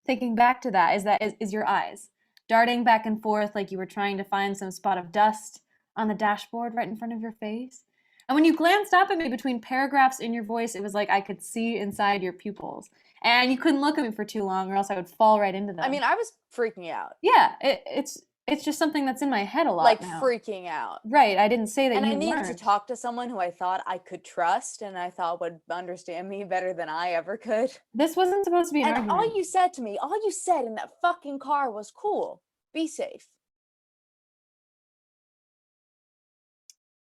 thinking back to that, is your eyes darting back and forth like you were trying to find some spot of dust on the dashboard right in front of your face. And when you glanced up at me between paragraphs in your voice, it was like I could see inside your pupils. And you couldn't look at me for too long, or else I would fall right into them. I mean, I was freaking out. Yeah, it's just something that's in my head a lot Like now. freaking out. Right, I didn't say that And you I needed weren't. to talk to someone who I thought I could trust and I thought would understand me better than I ever could. This wasn't supposed to be an And argument. all you said to me, all you said in that fucking car was cool. Be safe.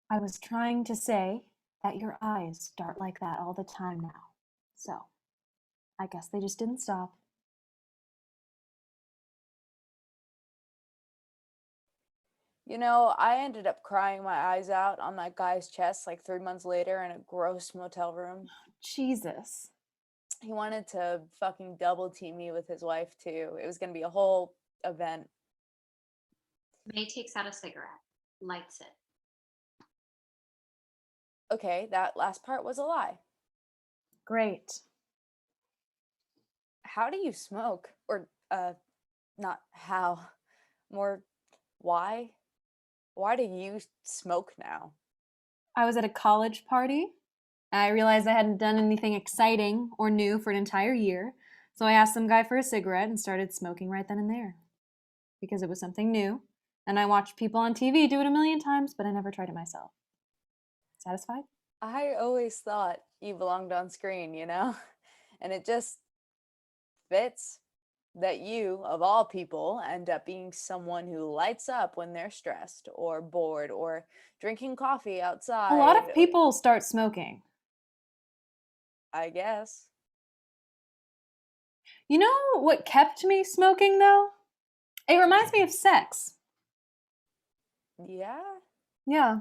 I was trying to say that your eyes dart like that all the time now. So, I guess they just didn't stop. You know, I ended up crying my eyes out on that guy's chest like 3 months later in a gross motel room. Jesus. He wanted to fucking double team me with his wife too. It was gonna be a whole event. May takes out a cigarette, lights it. Okay, that last part was a lie. Great. How do you smoke? Or, not how. More, why? Why do you smoke now? I was at a college party. I realized I hadn't done anything exciting or new for an entire year. So I asked some guy for a cigarette and started smoking right then and there. Because it was something new. And I watched people on TV do it a million times, but I never tried it myself. Satisfied? I always thought you belonged on screen, you know? And it just fits that you, of all people, end up being someone who lights up when they're stressed or bored or drinking coffee outside. A lot of people start smoking. I guess. You know what kept me smoking, though? It reminds me of sex. Yeah? Yeah.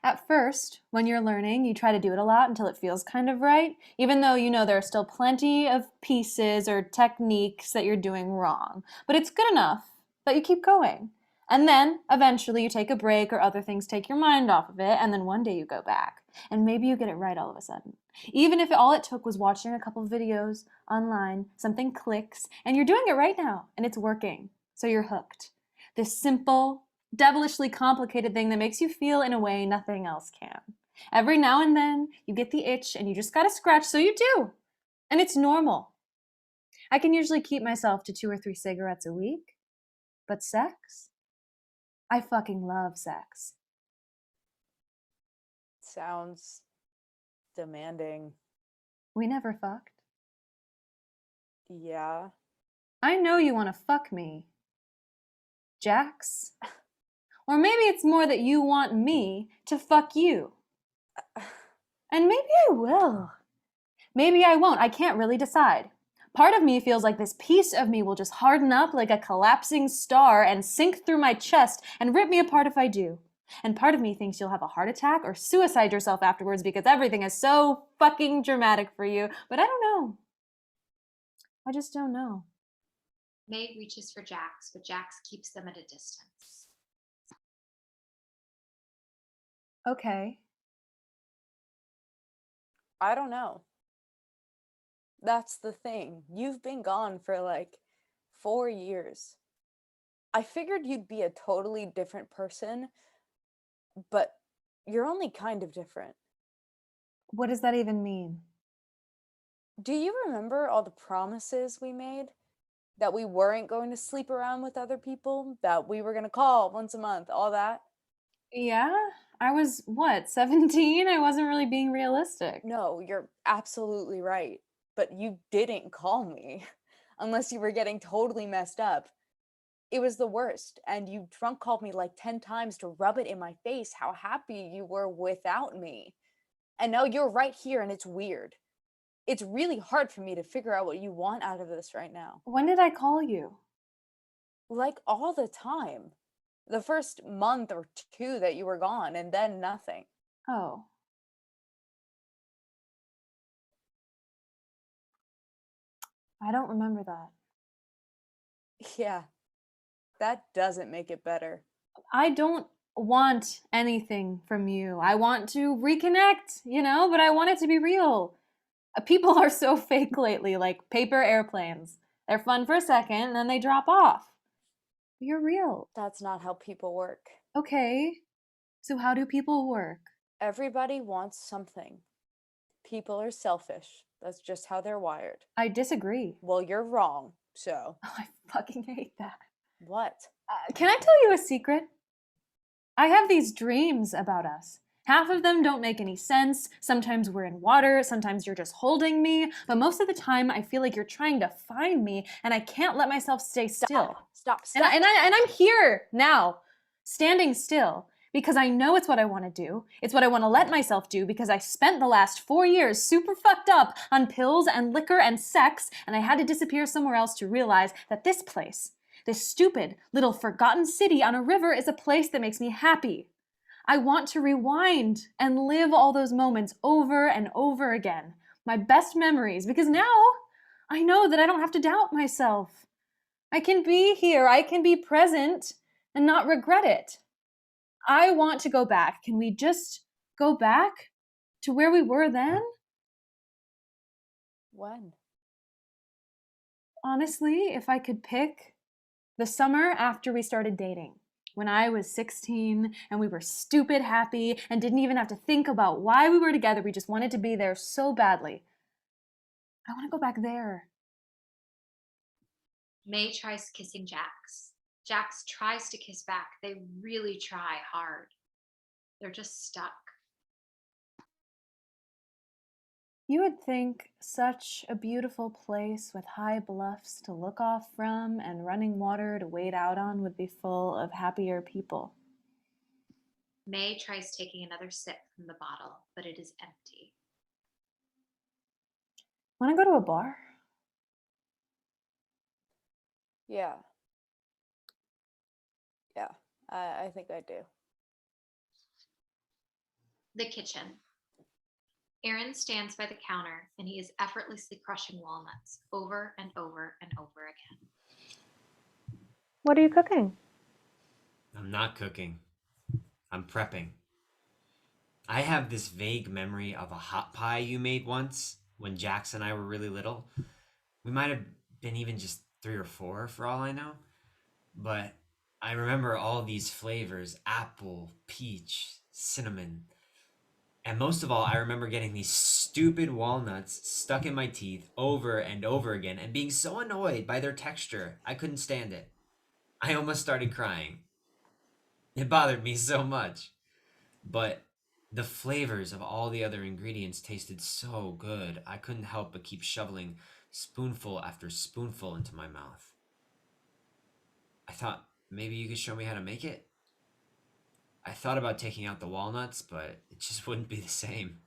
At first, when you're learning, you try to do it a lot until it feels kind of right, even though you know there are still plenty of pieces or techniques that you're doing wrong. But it's good enough that you keep going. And then, eventually, you take a break or other things take your mind off of it, and then one day you go back. And maybe you get it right all of a sudden. Even if all it took was watching a couple videos online, something clicks, and you're doing it right now, and it's working. So you're hooked. This simple, devilishly complicated thing that makes you feel in a way nothing else can. Every now and then, you get the itch and you just gotta scratch, so you do. And it's normal. I can usually keep myself to 2 or 3 cigarettes a week. But sex? I fucking love sex. Sounds demanding. We never fucked. Yeah. I know you wanna fuck me. Jax? Or maybe it's more that you want me to fuck you. And maybe I will. Maybe I won't. I can't really decide. Part of me feels like this piece of me will just harden up like a collapsing star and sink through my chest and rip me apart if I do. And part of me thinks you'll have a heart attack or suicide yourself afterwards because everything is so fucking dramatic for you. But I don't know. I just don't know. May reaches for Jax, but Jax keeps them at a distance. Okay. I don't know. That's the thing. You've been gone for like 4 years. I figured you'd be a totally different person, but you're only kind of different. What does that even mean? Do you remember all the promises we made? That we weren't going to sleep around with other people? That we were going to call once a month? All that? Yeah? I was, what, 17? I wasn't really being realistic. No, you're absolutely right. But you didn't call me. Unless you were getting totally messed up. It was the worst. And you drunk called me like 10 times to rub it in my face how happy you were without me. And now you're right here and it's weird. It's really hard for me to figure out what you want out of this right now. When did I call you? Like all the time. The first month or 2 that you were gone, and then nothing. Oh. I don't remember that. Yeah, that doesn't make it better. I don't want anything from you. I want to reconnect, but I want it to be real. People are so fake lately, like paper airplanes. They're fun for a second, and then they drop off. But you're real. That's not how people work. Okay. So how do people work? Everybody wants something. People are selfish. That's just how they're wired. I disagree. Well, you're wrong, so. Oh, I fucking hate that. What? Can I tell you a secret? I have these dreams about us. Half of them don't make any sense. Sometimes we're in water, sometimes you're just holding me, but most of the time I feel like you're trying to find me and I can't let myself stay still. Stop. And I'm here now, standing still, because I know it's what I want to do. It's what I want to let myself do because I spent the last 4 years super fucked up on pills and liquor and sex, and I had to disappear somewhere else to realize that this place, this stupid little forgotten city on a river, is a place that makes me happy. I want to rewind and live all those moments over and over again. My best memories, because now I know that I don't have to doubt myself. I can be here, I can be present and not regret it. I want to go back. Can we just go back to where we were then? When? Honestly, if I could pick, the summer after we started dating. When I was 16 and we were stupid happy and didn't even have to think about why we were together. We just wanted to be there so badly. I want to go back there. May tries kissing Jax. Jax tries to kiss back. They really try hard. They're just stuck. You would think such a beautiful place with high bluffs to look off from and running water to wade out on would be full of happier people. May tries taking another sip from the bottle, but it is empty. Want to go to a bar? Yeah. Yeah, I think I do. The kitchen. Aaron stands by the counter and he is effortlessly crushing walnuts over and over and over again. What are you cooking? I'm not cooking. I'm prepping. I have this vague memory of a hot pie you made once when Jax and I were really little. We might have been even just 3 or 4 for all I know. But I remember all these flavors: apple, peach, cinnamon. And most of all, I remember getting these stupid walnuts stuck in my teeth over and over again and being so annoyed by their texture, I couldn't stand it. I almost started crying. It bothered me so much. But the flavors of all the other ingredients tasted so good, I couldn't help but keep shoveling spoonful after spoonful into my mouth. I thought maybe you could show me how to make it. I thought about taking out the walnuts, but it just wouldn't be the same.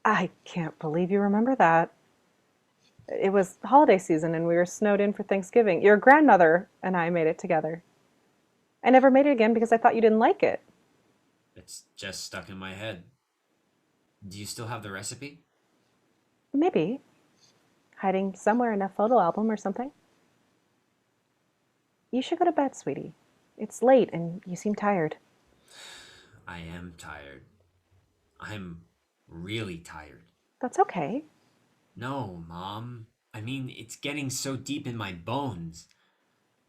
I can't believe you remember that. It was holiday season and we were snowed in for Thanksgiving. Your grandmother and I made it together. I never made it again because I thought you didn't like it. It's just stuck in my head. Do you still have the recipe? Maybe. Hiding somewhere in a photo album or something. You should go to bed, sweetie. It's late and you seem tired. I am tired. I'm really tired. That's okay. No, Mom. I mean, it's getting so deep in my bones.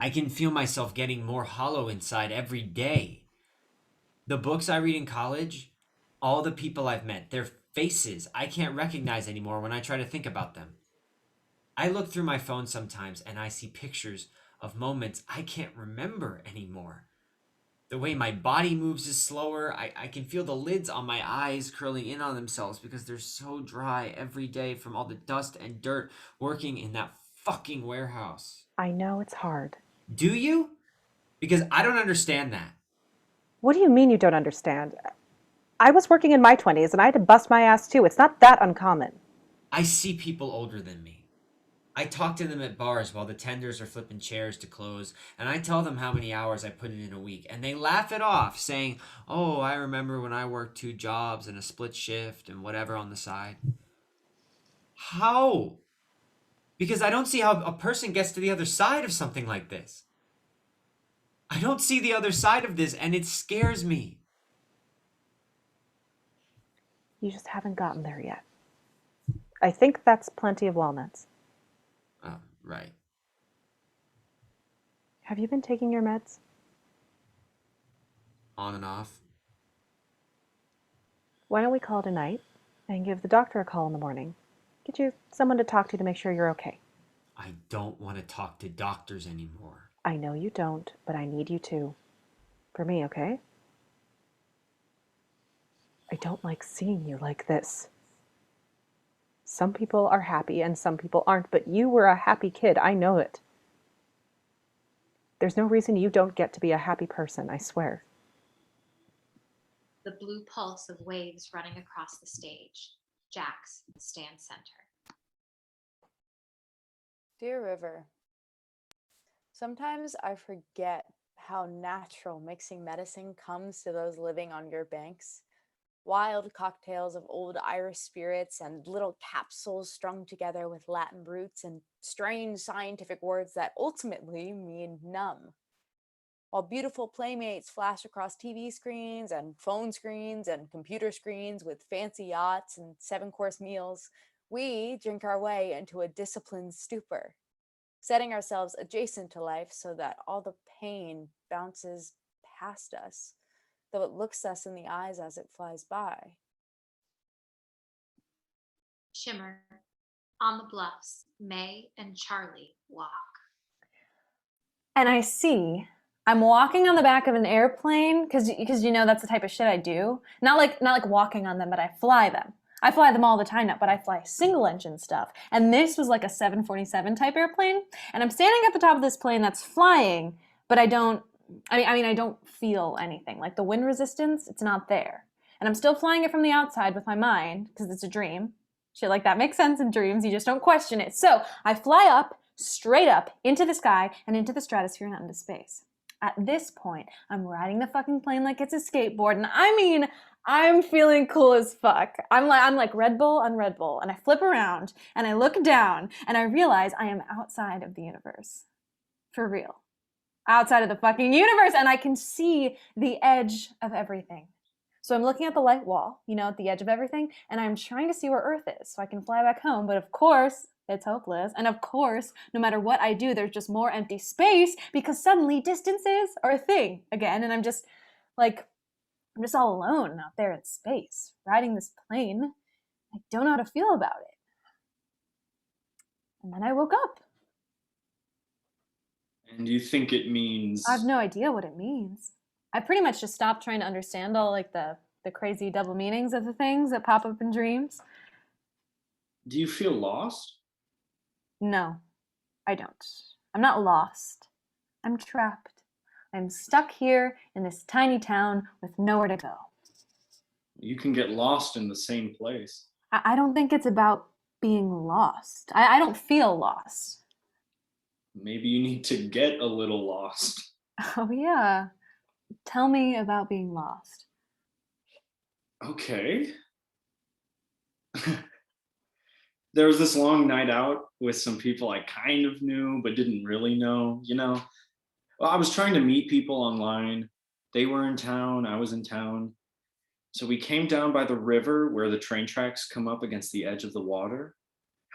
I can feel myself getting more hollow inside every day. The books I read in college, all the people I've met, their faces I can't recognize anymore when I try to think about them. I look through my phone sometimes and I see pictures of moments I can't remember anymore. The way my body moves is slower. I can feel the lids on my eyes curling in on themselves because they're so dry every day from all the dust and dirt working in that fucking warehouse. I know it's hard. Do you? Because I don't understand that. What do you mean you don't understand? I was working in my 20s and I had to bust my ass too. It's not that uncommon. I see people older than me. I talk to them at bars while the tenders are flipping chairs to close, and I tell them how many hours I put in a week, and they laugh it off, saying, "Oh, I remember when I worked 2 jobs and a split shift and whatever on the side." How? Because I don't see how a person gets to the other side of something like this. I don't see the other side of this, and it scares me. You just haven't gotten there yet. I think that's plenty of walnuts. Oh, right. Have you been taking your meds? On and off. Why don't we call it a night and give the doctor a call in the morning? Get you someone to talk to make sure you're okay. I don't want to talk to doctors anymore. I know you don't, but I need you to. For me, okay? I don't like seeing you like this. Some people are happy and some people aren't, but you were a happy kid. I know it. There's no reason you don't get to be a happy person, I swear. The blue pulse of waves running across the stage. Jax stands center. Dear River, sometimes I forget how natural mixing medicine comes to those living on your banks. Wild cocktails of old Irish spirits and little capsules strung together with Latin roots and strange scientific words that ultimately mean numb. While beautiful playmates flash across TV screens and phone screens and computer screens with fancy yachts and 7-course meals, we drink our way into a disciplined stupor, setting ourselves adjacent to life so that all the pain bounces past us, though it looks us in the eyes as it flies by. Shimmer, on the bluffs, May and Charlie walk. And I see I'm walking on the back of an airplane because you know that's the type of shit I do. Not like walking on them, but I fly them. I fly them all the time now, but I fly single engine stuff. And this was like a 747 type airplane. And I'm standing at the top of this plane that's flying, but I don't feel anything. Like the wind resistance, it's not there. And I'm still flying it from the outside with my mind because it's a dream. Shit like that makes sense in dreams. You just don't question it. So I fly up, straight up, into the sky and into the stratosphere and out into space. At this point, I'm riding the fucking plane like it's a skateboard, and I'm feeling cool as fuck. I'm like Red Bull on Red Bull, and I flip around, and I look down, and I realize I am outside of the universe. For real. Outside of the fucking universe, and I can see the edge of everything. So I'm looking at the light wall, at the edge of everything, and I'm trying to see where Earth is so I can fly back home, but of course, it's hopeless. And of course, no matter what I do, there's just more empty space because suddenly distances are a thing again. And I'm just all alone out there in space, riding this plane. I don't know how to feel about it. And then I woke up. And you think it means... I have no idea what it means. I pretty much just stopped trying to understand all the crazy double meanings of the things that pop up in dreams. Do you feel lost? No, I don't. I'm not lost. I'm trapped. I'm stuck here in this tiny town with nowhere to go. You can get lost in the same place. I don't think it's about being lost. I don't feel lost. Maybe you need to get a little lost. Oh, yeah. Tell me about being lost. Okay. There was this long night out with some people I kind of knew, but didn't really know, Well, I was trying to meet people online. They were in town, I was in town. So we came down by the river where the train tracks come up against the edge of the water.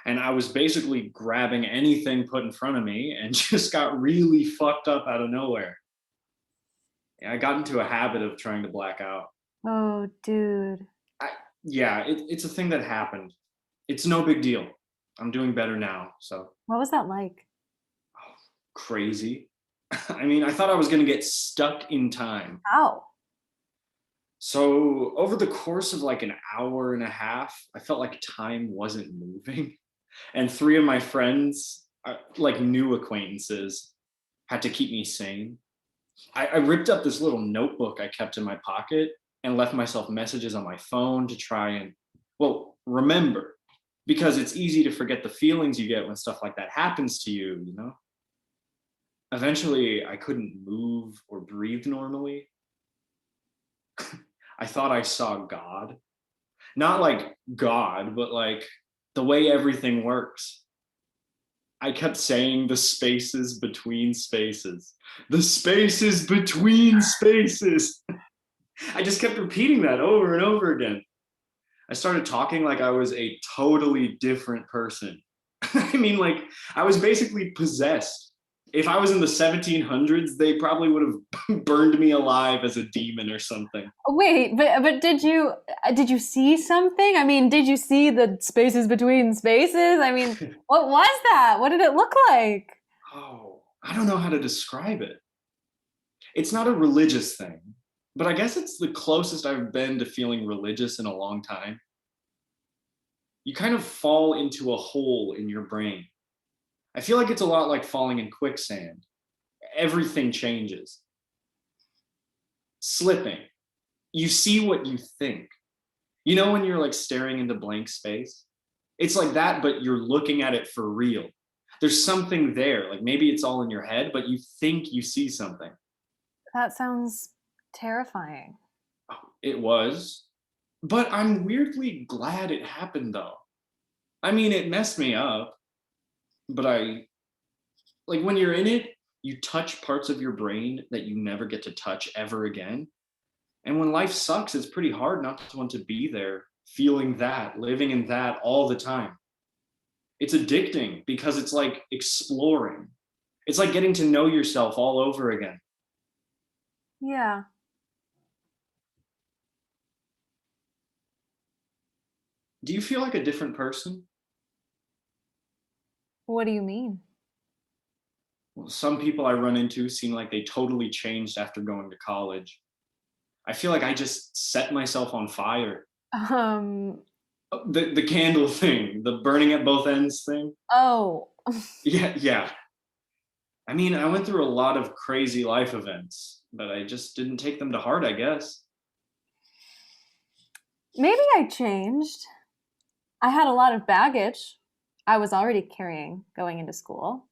And I was basically grabbing anything put in front of me and just got really fucked up out of nowhere. I got into a habit of trying to black out. Oh, dude. It's a thing that happened. It's no big deal. I'm doing better now, so. What was that like? Oh, crazy. I thought I was going to get stuck in time. How? So over the course of like an hour and a half, I felt like time wasn't moving. And 3 of my friends, like new acquaintances, had to keep me sane. I ripped up this little notebook I kept in my pocket and left myself messages on my phone to try and, remember. Because it's easy to forget the feelings you get when stuff like that happens to you, Eventually, I couldn't move or breathe normally. I thought I saw God. Not like God, but like the way everything works. I kept saying the spaces between spaces. The spaces between spaces. I just kept repeating that over and over again. I started talking like I was a totally different person. I mean, like, I was basically possessed. If I was in the 1700s, they probably would have burned me alive as a demon or something. Wait, but did you see something? I mean, did you see the spaces between spaces? I mean, what was that? What did it look like? Oh, I don't know how to describe it. It's not a religious thing, but I guess it's the closest I've been to feeling religious in a long time. You kind of fall into a hole in your brain. I feel like it's a lot like falling in quicksand. Everything changes. Slipping. You see what you think. You know when you're like staring into blank space? It's like that, but you're looking at it for real. There's something there. Like maybe it's all in your head, but you think you see something. That sounds terrifying. Oh, it was. But I'm weirdly glad it happened though. I mean, it messed me up, but like when you're in it, you touch parts of your brain that you never get to touch ever again. And when life sucks, it's pretty hard not to want to be there, feeling that, living in that all the time. It's addicting because it's like exploring. It's like getting to know yourself all over again. Yeah. Do you feel like a different person? What do you mean? Well, some people I run into seem like they totally changed after going to college. I feel like I just set myself on fire. Um, The candle thing, the burning at both ends thing. oh, Yeah, yeah. I mean, I went through a lot of crazy life events, but I just didn't take them to heart, I guess. maybe I changed. I had a lot of baggage I was already carrying going into school.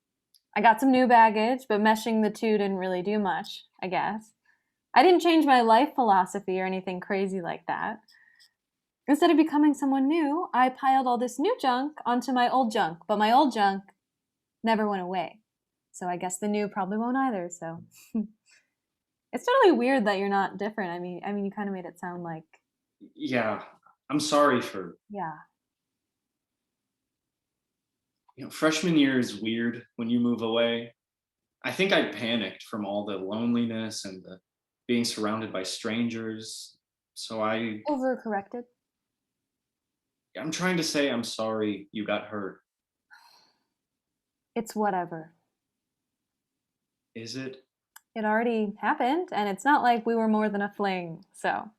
I got some new baggage, but meshing the two didn't really do much, I guess. I didn't change my life philosophy or anything crazy like that. Instead of becoming someone new, I piled all this new junk onto my old junk, but my old junk never went away. So I guess the new probably won't either. So it's totally weird that you're not different. I mean, you kind of made it sound like, Yeah, I'm sorry for, yeah. freshman year is weird when you move away. I think I panicked from all the loneliness and the being surrounded by strangers. So Overcorrected. I'm trying to say I'm sorry you got hurt. It's whatever. Is it? It already happened, and it's not like we were more than a fling. So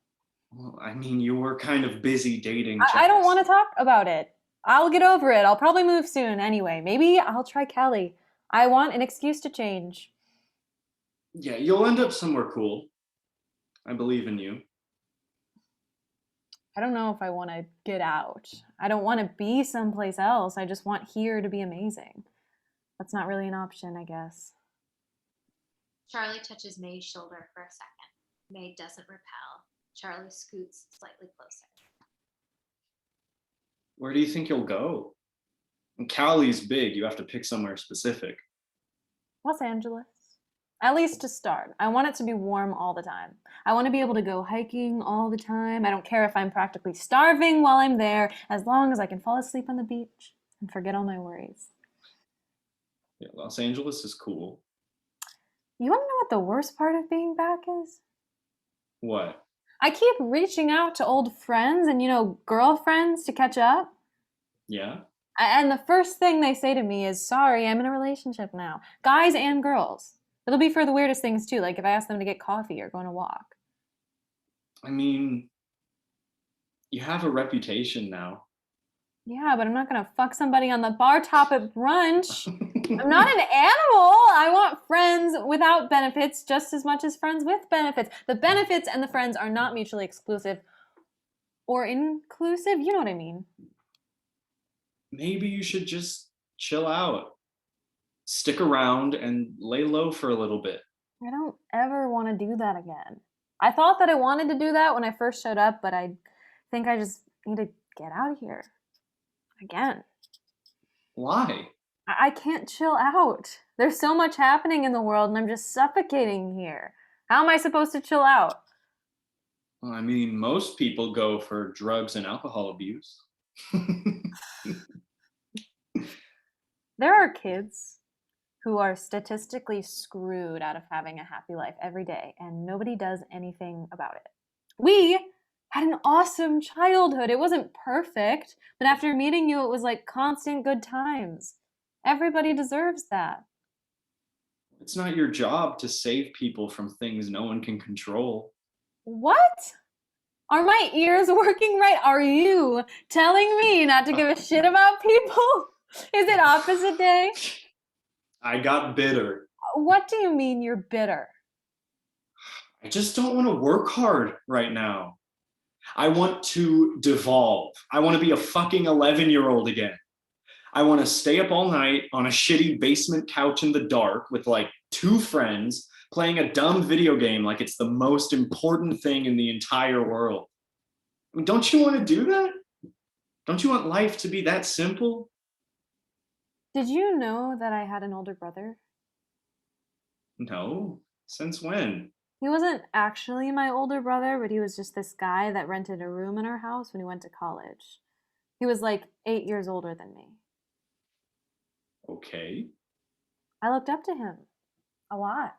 Well, I mean, you were kind of busy dating I don't Jess. want to talk about it. I'll get over it. I'll probably move soon anyway. Maybe I'll try Cali. I want an excuse to change. Yeah, you'll end up somewhere cool. I believe in you. I don't know if I want to get out. I don't want to be someplace else. I just want here to be amazing. That's not really an option, I guess. Charlie touches May's shoulder for a second. May doesn't repel. Charlie scoots slightly closer. Where do you think you'll go? And Cali's big. You have to pick somewhere specific. Los Angeles. At least to start. I want it to be warm all the time. I want to be able to go hiking all the time. I don't care if I'm practically starving while I'm there, as long as I can fall asleep on the beach and forget all my worries. Yeah, Los Angeles is cool. You want to know what the worst part of being back is? What? I keep reaching out to old friends and, girlfriends to catch up. Yeah? And the first thing they say to me is, sorry, I'm in a relationship now. Guys and girls. It'll be for the weirdest things too, like if I ask them to get coffee or go on a walk. I mean, you have a reputation now. Yeah, but I'm not going to fuck somebody on the bar top at brunch. I'm not an animal. I want friends without benefits just as much as friends with benefits. The benefits and the friends are not mutually exclusive or inclusive. You know what I mean. Maybe you should just chill out. Stick around and lay low for a little bit. I don't ever want to do that again. I thought that I wanted to do that when I first showed up, but I think I just need to get out of here. Again. Why? I can't chill out. There's so much happening in the world and I'm just suffocating here. How am I supposed to chill out? Well, I mean, most people go for drugs and alcohol abuse. There are kids who are statistically screwed out of having a happy life every day, and nobody does anything about it. We had an awesome childhood. It wasn't perfect, but after meeting you, it was like constant good times. Everybody deserves that. It's not your job to save people from things no one can control. What? Are my ears working right? Are you telling me not to give a shit about people? Is it opposite day? I got bitter. What do you mean you're bitter? I just don't want to work hard right now. I want to devolve. I want to be a fucking 11-year-old again. I want to stay up all night on a shitty basement couch in the dark with like 2 friends playing a dumb video game like it's the most important thing in the entire world. I mean, don't you want to do that? Don't you want life to be that simple? Did you know that I had an older brother? No. Since when? He wasn't actually my older brother, but he was just this guy that rented a room in our house when he went to college. He was like 8 years older than me. Okay. I looked up to him a lot.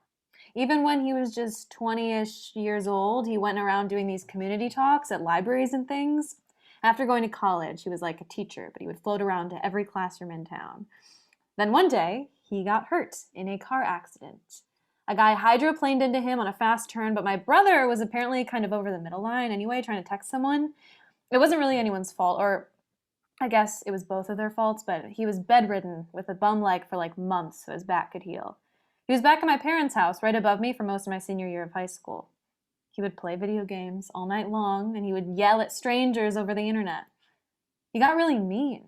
Even when he was just 20-ish years old, he went around doing these community talks at libraries and things. After going to college, he was like a teacher, but he would float around to every classroom in town. Then one day, he got hurt in a car accident. A guy hydroplaned into him on a fast turn, but my brother was apparently kind of over the middle line anyway, trying to text someone. It wasn't really anyone's fault, or I guess it was both of their faults, but he was bedridden with a bum leg for like months so his back could heal. He was back at my parents' house right above me for most of my senior year of high school. He would play video games all night long, and he would yell at strangers over the internet. He got really mean,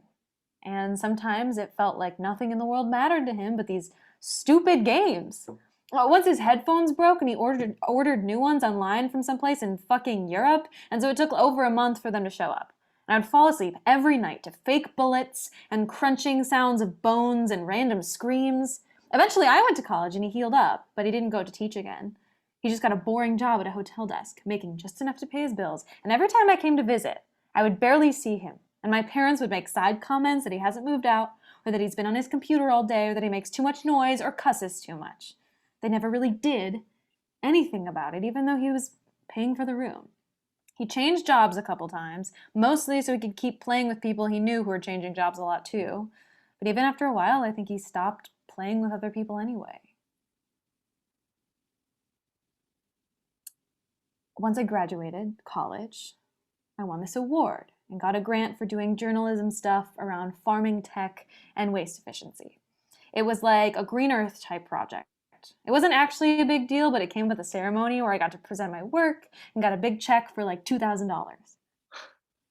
and sometimes it felt like nothing in the world mattered to him but these stupid games. Once his headphones broke and he ordered new ones online from someplace in fucking Europe, and so it took over a month for them to show up. And I'd fall asleep every night to fake bullets and crunching sounds of bones and random screams. Eventually I went to college and he healed up, but he didn't go to teach again. He just got a boring job at a hotel desk, making just enough to pay his bills, and every time I came to visit, I would barely see him, and my parents would make side comments that he hasn't moved out, or that he's been on his computer all day, or that he makes too much noise or cusses too much. They never really did anything about it, even though he was paying for the room. He changed jobs a couple times, mostly so he could keep playing with people he knew who were changing jobs a lot too. But even after a while, I think he stopped playing with other people anyway. Once I graduated college, I won this award and got a grant for doing journalism stuff around farming tech and waste efficiency. It was like a Green Earth type project. It wasn't actually a big deal, but it came with a ceremony where I got to present my work and got a big check for like $2,000.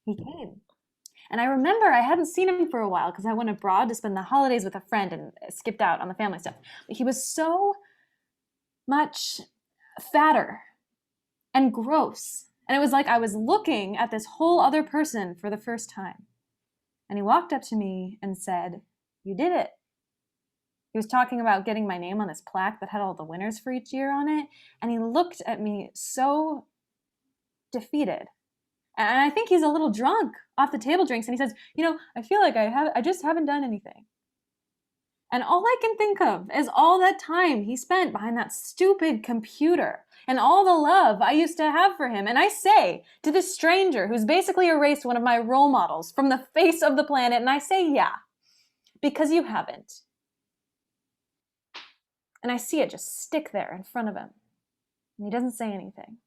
He came. And I remember I hadn't seen him for a while because I went abroad to spend the holidays with a friend and skipped out on the family stuff. But he was so much fatter and gross. And it was like I was looking at this whole other person for the first time. And he walked up to me and said, "You did it." He was talking about getting my name on this plaque that had all the winners for each year on it. And he looked at me so defeated. And I think he's a little drunk off the table drinks. And he says, I feel like I just haven't done anything. And all I can think of is all that time he spent behind that stupid computer and all the love I used to have for him. And I say to this stranger who's basically erased one of my role models from the face of the planet, and I say, yeah, because you haven't. And I see it just stick there in front of him. And he doesn't say anything.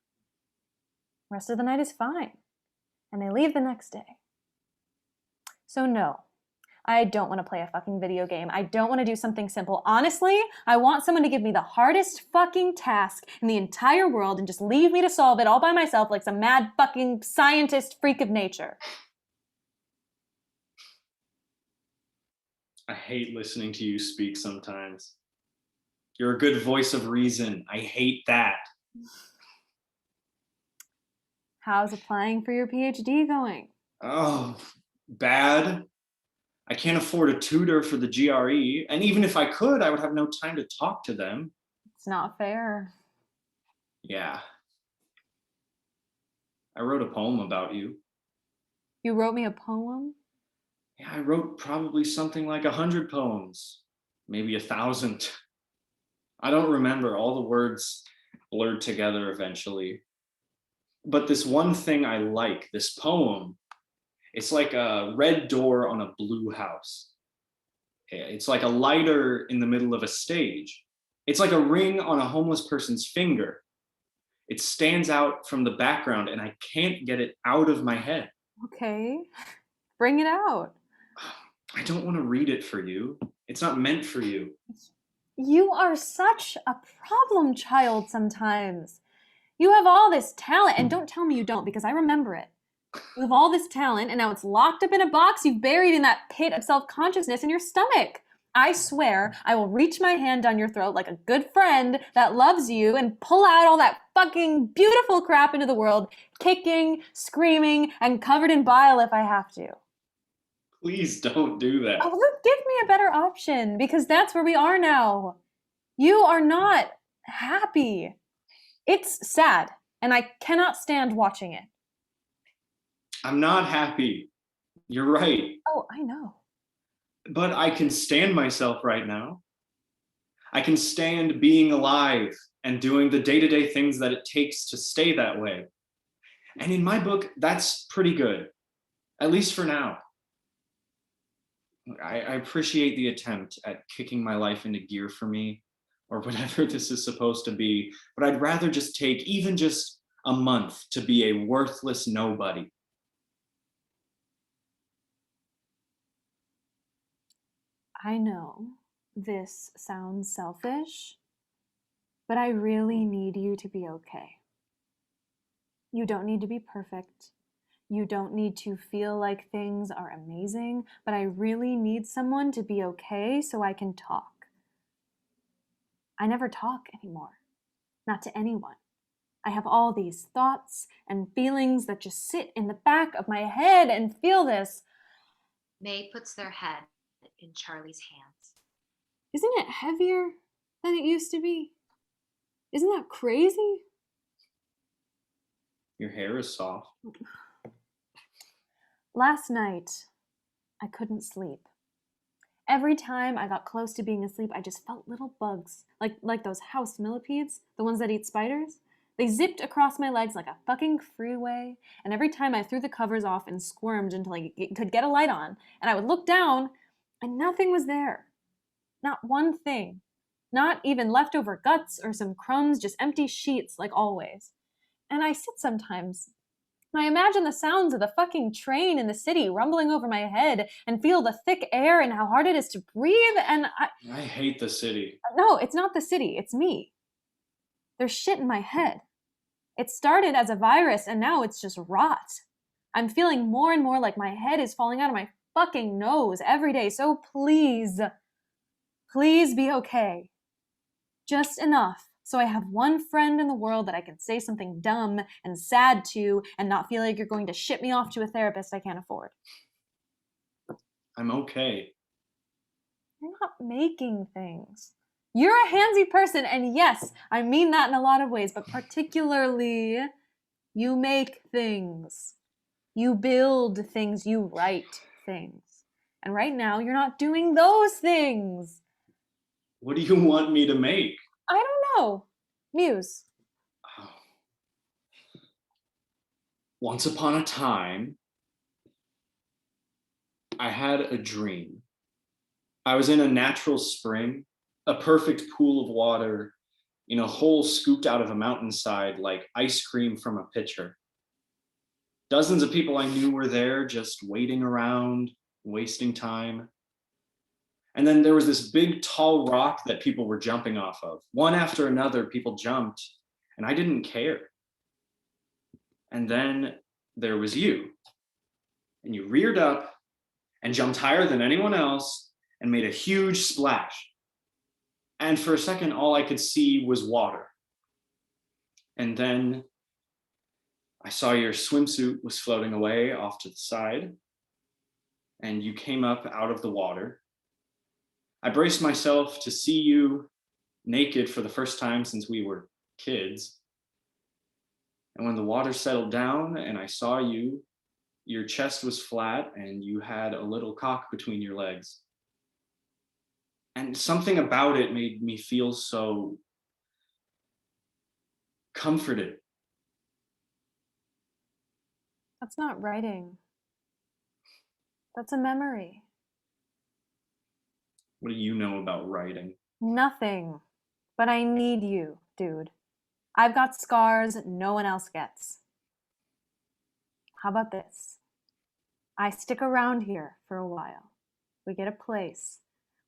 The rest of the night is fine. And they leave the next day. So no, I don't want to play a fucking video game. I don't want to do something simple. Honestly, I want someone to give me the hardest fucking task in the entire world and just leave me to solve it all by myself like some mad fucking scientist freak of nature. I hate listening to you speak sometimes. You're a good voice of reason. I hate that. How's applying for your PhD going? Oh, bad. I can't afford a tutor for the GRE, and even if I could, I would have no time to talk to them. It's not fair. Yeah. I wrote a poem about you. You wrote me a poem? Yeah, I wrote probably something like 100 poems, maybe 1,000. I don't remember. All the words blurred together eventually. But this one thing I like, this poem, it's like a red door on a blue house. It's like a lighter in the middle of a stage. It's like a ring on a homeless person's finger. It stands out from the background and I can't get it out of my head. Okay. Bring it out. I don't want to read it for you. It's not meant for you. You are such a problem child sometimes. You have all this talent, and don't tell me you don't, because I remember it. You have all this talent, and now it's locked up in a box you've buried in that pit of self-consciousness in your stomach. I swear I will reach my hand down your throat like a good friend that loves you and pull out all that fucking beautiful crap into the world, kicking, screaming, and covered in bile if I have to. Please don't do that. Oh, look, give me a better option, because that's where we are now. You are not happy. It's sad, and I cannot stand watching it. I'm not happy. You're right. Oh, I know. But I can stand myself right now. I can stand being alive and doing the day-to-day things that it takes to stay that way. And in my book, that's pretty good, at least for now. I appreciate the attempt at kicking my life into gear for me, or whatever this is supposed to be, but I'd rather just take even just a month to be a worthless nobody. I know this sounds selfish, but I really need you to be okay. You don't need to be perfect. You don't need to feel like things are amazing, but I really need someone to be okay so I can talk. I never talk anymore, not to anyone. I have all these thoughts and feelings that just sit in the back of my head and feel this. May puts their head in Charlie's hands. Isn't it heavier than it used to be? Isn't that crazy? Your hair is soft. Last night, I couldn't sleep. Every time I got close to being asleep, I just felt little bugs, like those house millipedes, the ones that eat spiders. They zipped across my legs like a fucking freeway, and every time I threw the covers off and squirmed until I could get a light on, and I would look down, and nothing was there. Not one thing. Not even leftover guts or some crumbs, just empty sheets like always. And I sit sometimes, and I imagine the sounds of the fucking train in the city rumbling over my head and feel the thick air and how hard it is to breathe, and I hate the city. No, it's not the city, it's me. There's shit in my head. It started as a virus and now it's just rot. I'm feeling more and more like my head is falling out of my fucking nose every day, so please be okay. Just enough so I have one friend in the world that I can say something dumb and sad to and not feel like you're going to ship me off to a therapist I can't afford. I'm okay. You're not making things. You're a handsy person, and yes, I mean that in a lot of ways, but particularly, you make things. You build things, you write things. And right now, you're not doing those things. What do you want me to make? I don't know. Muse. Once upon a time, I had a dream. I was in a natural spring, a perfect pool of water, in a hole scooped out of a mountainside like ice cream from a pitcher. Dozens of people I knew were there, just waiting around, wasting time. And then there was this big tall rock that people were jumping off of. One after another, people jumped, and I didn't care. And then there was you. And you reared up and jumped higher than anyone else and made a huge splash. And for a second, all I could see was water. And then I saw your swimsuit was floating away off to the side, and you came up out of the water. I braced myself to see you naked for the first time since we were kids. And when the water settled down and I saw you, your chest was flat and you had a little cock between your legs. And something about it made me feel so comforted. That's not writing. That's a memory. What do you know about writing? Nothing. But I need you, dude. I've got scars no one else gets. How about this? I stick around here for a while. We get a place.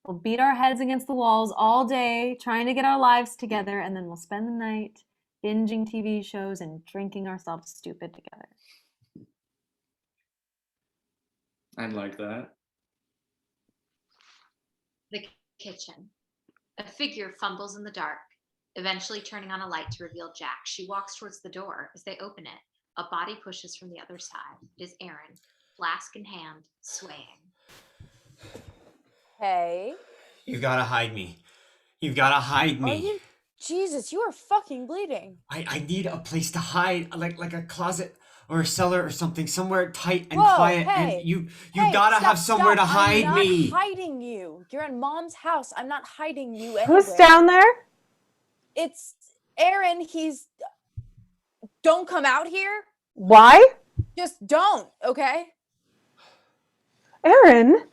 We'll beat our heads against the walls all day, trying to get our lives together, and then we'll spend the night binging TV shows and drinking ourselves stupid together. I'd like that. The kitchen. A figure fumbles in the dark, eventually turning on a light to reveal Jack. She walks towards the door. As they open it, a body pushes from the other side. It is Aaron, flask in hand, swaying. Hey. You gotta hide me. You've gotta hide me. Are you? Jesus, you are fucking bleeding. I need a place to hide, like a closet or a cellar or something, somewhere tight and Whoa, quiet. hey, And you Hey, gotta stop, have somewhere stop. to hide I'm me. not hiding you. You're in Mom's house. I'm not hiding you anywhere. Who's down there? It's Aaron. Don't come out here. Why? Just don't, okay? Aaron?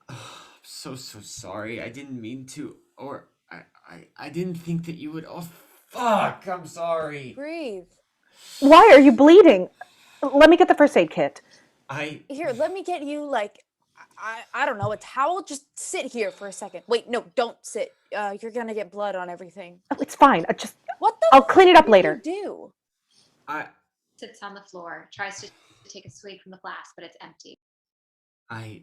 I'm so sorry. I didn't mean to, or I didn't think that you would. Oh fuck! I'm sorry. Breathe. Why are you bleeding? Let me get the first aid kit. Here, let me get you I don't know, a towel. Just sit here for a second. Wait, no, don't sit. You're gonna get blood on everything. Oh, it's fine. What the? I'll clean it up fuck later. did you do? Sits on the floor, tries to take a swig from the flask, but it's empty. I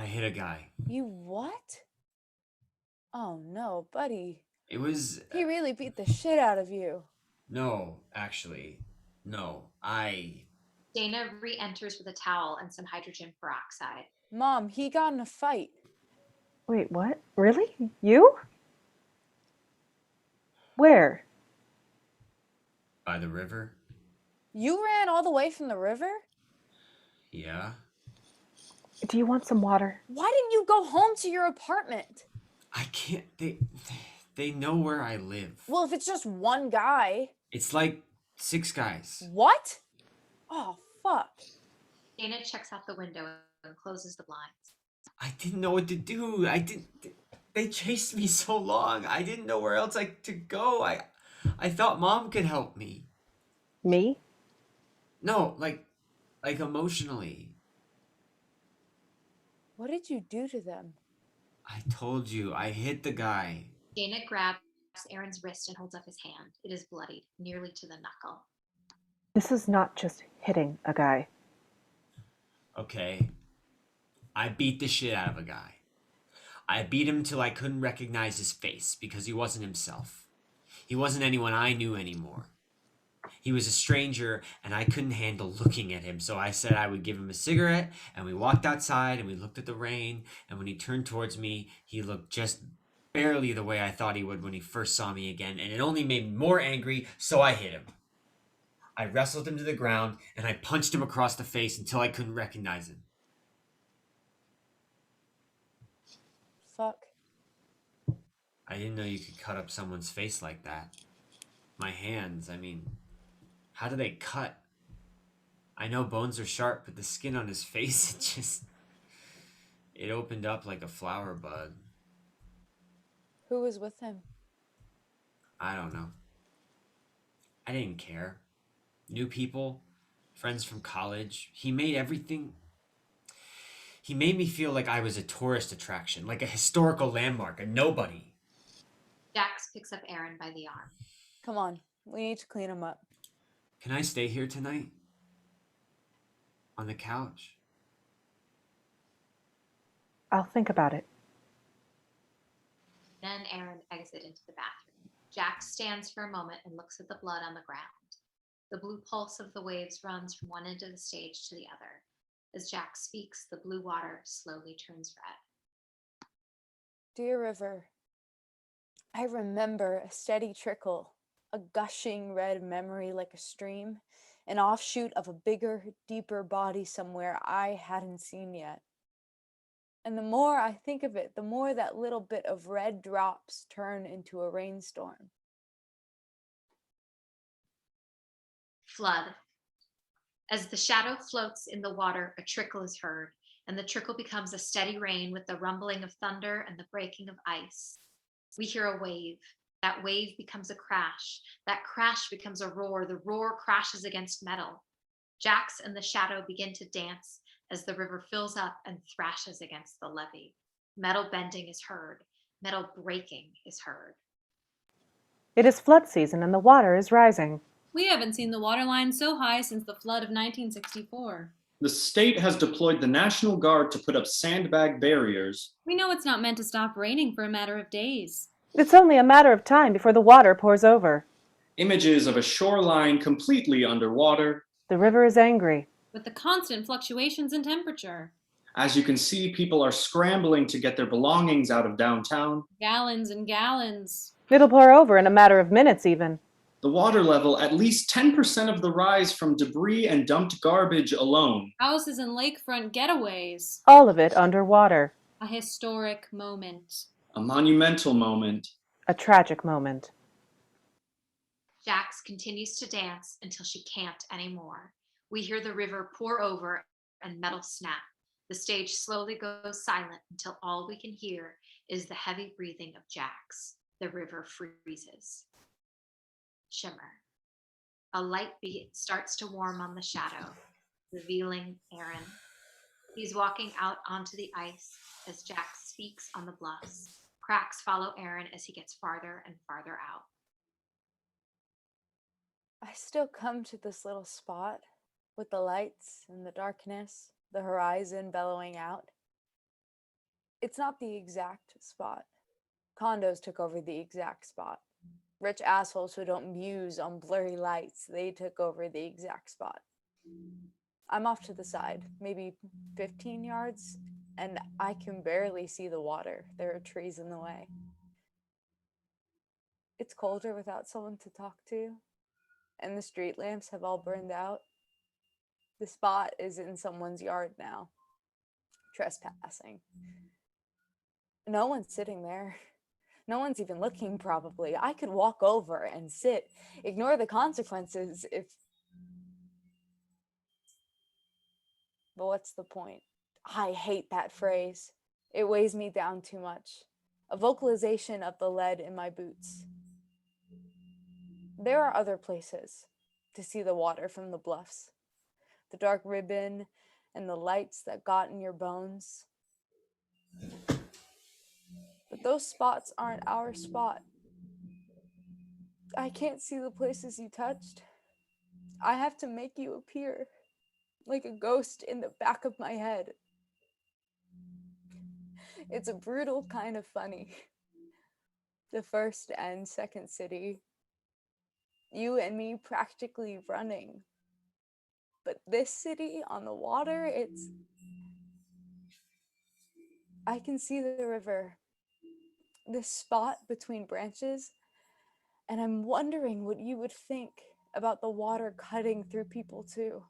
hit a guy. You what? Oh no, buddy. It was He really beat the shit out of you. no, actually, no. Dana re-enters with a towel and some hydrogen peroxide. Mom, he got in a fight. Wait, what? Really? You? Where? By the river. You ran all the way from the river? Yeah. Do you want some water? Why didn't you go home to your apartment? I can't. They know where I live. Well, if it's just one guy. It's like 6 guys. What? Oh, fuck. Dana checks out the window and closes the blinds. I didn't know what to do. They chased me so long. I didn't know where else to go. I thought Mom could help me. Me? No, like emotionally. What did you do to them? I told you, I hit the guy. Dana grabs Aaron's wrist and holds up his hand. It is bloodied, nearly to the knuckle. This is not just hitting a guy. Okay. I beat the shit out of a guy. I beat him till I couldn't recognize his face because he wasn't himself. He wasn't anyone I knew anymore. He was a stranger and I couldn't handle looking at him, so I said I would give him a cigarette, and we walked outside and we looked at the rain, and when he turned towards me, he looked just barely the way I thought he would when he first saw me again, and it only made me more angry, so I hit him. I wrestled him to the ground and I punched him across the face until I couldn't recognize him. Fuck. I didn't know you could cut up someone's face like that. My hands, how do they cut? I know bones are sharp, but the skin on his face, it opened up like a flower bud. Who was with him? I don't know. I didn't care. New people, friends from college. He made me feel like I was a tourist attraction, like a historical landmark, a nobody. Jax picks up Aaron by the arm. Come on, we need to clean him up. Can I stay here tonight? On the couch? I'll think about it. Then Aaron exit into the bathroom. Jax stands for a moment and looks at the blood on the ground. The blue pulse of the waves runs from one end of the stage to the other. As Jax speaks, the blue water slowly turns red. Dear River, I remember a steady trickle a gushing red memory like a stream, an offshoot of a bigger, deeper body somewhere I hadn't seen yet. And the more I think of it, the more that little bit of red drops turn into a rainstorm. Flood. As the shadow floats in the water, a trickle is heard, and the trickle becomes a steady rain with the rumbling of thunder and the breaking of ice. We hear a wave. That wave becomes a crash. That crash becomes a roar. The roar crashes against metal. Jax and the shadow begin to dance as the river fills up and thrashes against the levee. Metal bending is heard. Metal breaking is heard. It is flood season and the water is rising. We haven't seen the water line so high since the flood of 1964. The state has deployed the National Guard to put up sandbag barriers. We know it's not meant to stop raining for a matter of days. It's only a matter of time before the water pours over. Images of a shoreline completely underwater. The river is angry. With the constant fluctuations in temperature. As you can see, people are scrambling to get their belongings out of downtown. Gallons and gallons. It'll pour over in a matter of minutes even. The water level, at least 10% of the rise from debris and dumped garbage alone. Houses and lakefront getaways. All of it underwater. A historic moment. A monumental moment. A tragic moment. Jax continues to dance until she can't anymore. We hear the river pour over and metal snap. The stage slowly goes silent until all we can hear is the heavy breathing of Jax. The river freezes. Shimmer. A light beat starts to warm on the shadow, revealing Aaron. He's walking out onto the ice as Jax speaks on the bluffs. Cracks follow Aaron as he gets farther and farther out. I still come to this little spot with the lights and the darkness, the horizon bellowing out. It's not the exact spot. Condos took over the exact spot. Rich assholes who don't muse on blurry lights, they took over the exact spot. I'm off to the side, maybe 15 yards, and I can barely see the water. There are trees in the way. It's colder without someone to talk to, and the street lamps have all burned out. The spot is in someone's yard now, trespassing. No one's sitting there. No one's even looking, probably. I could walk over and sit, ignore the consequences if... But what's the point? I hate that phrase. It weighs me down too much. A vocalization of the lead in my boots. There are other places to see the water from the bluffs. The dark ribbon and the lights that got in your bones. But those spots aren't our spot. I can't see the places you touched. I have to make you appear like a ghost in the back of my head. It's a brutal kind of funny. The first and second city. You and me practically running. But this city on the water, it's... I can see the river. This spot between branches, and I'm wondering what you would think about the water cutting through people too.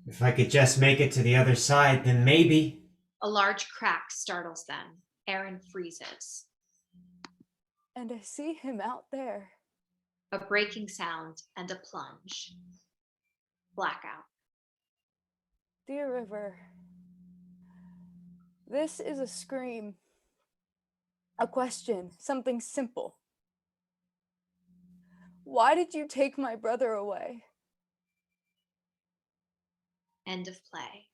If I could just make it to the other side, then maybe. A large crack startles them. Aaron freezes. And I see him out there. A breaking sound and a plunge. Blackout. Dear River, this is a scream. A question, something simple. Why did you take my brother away? End of play.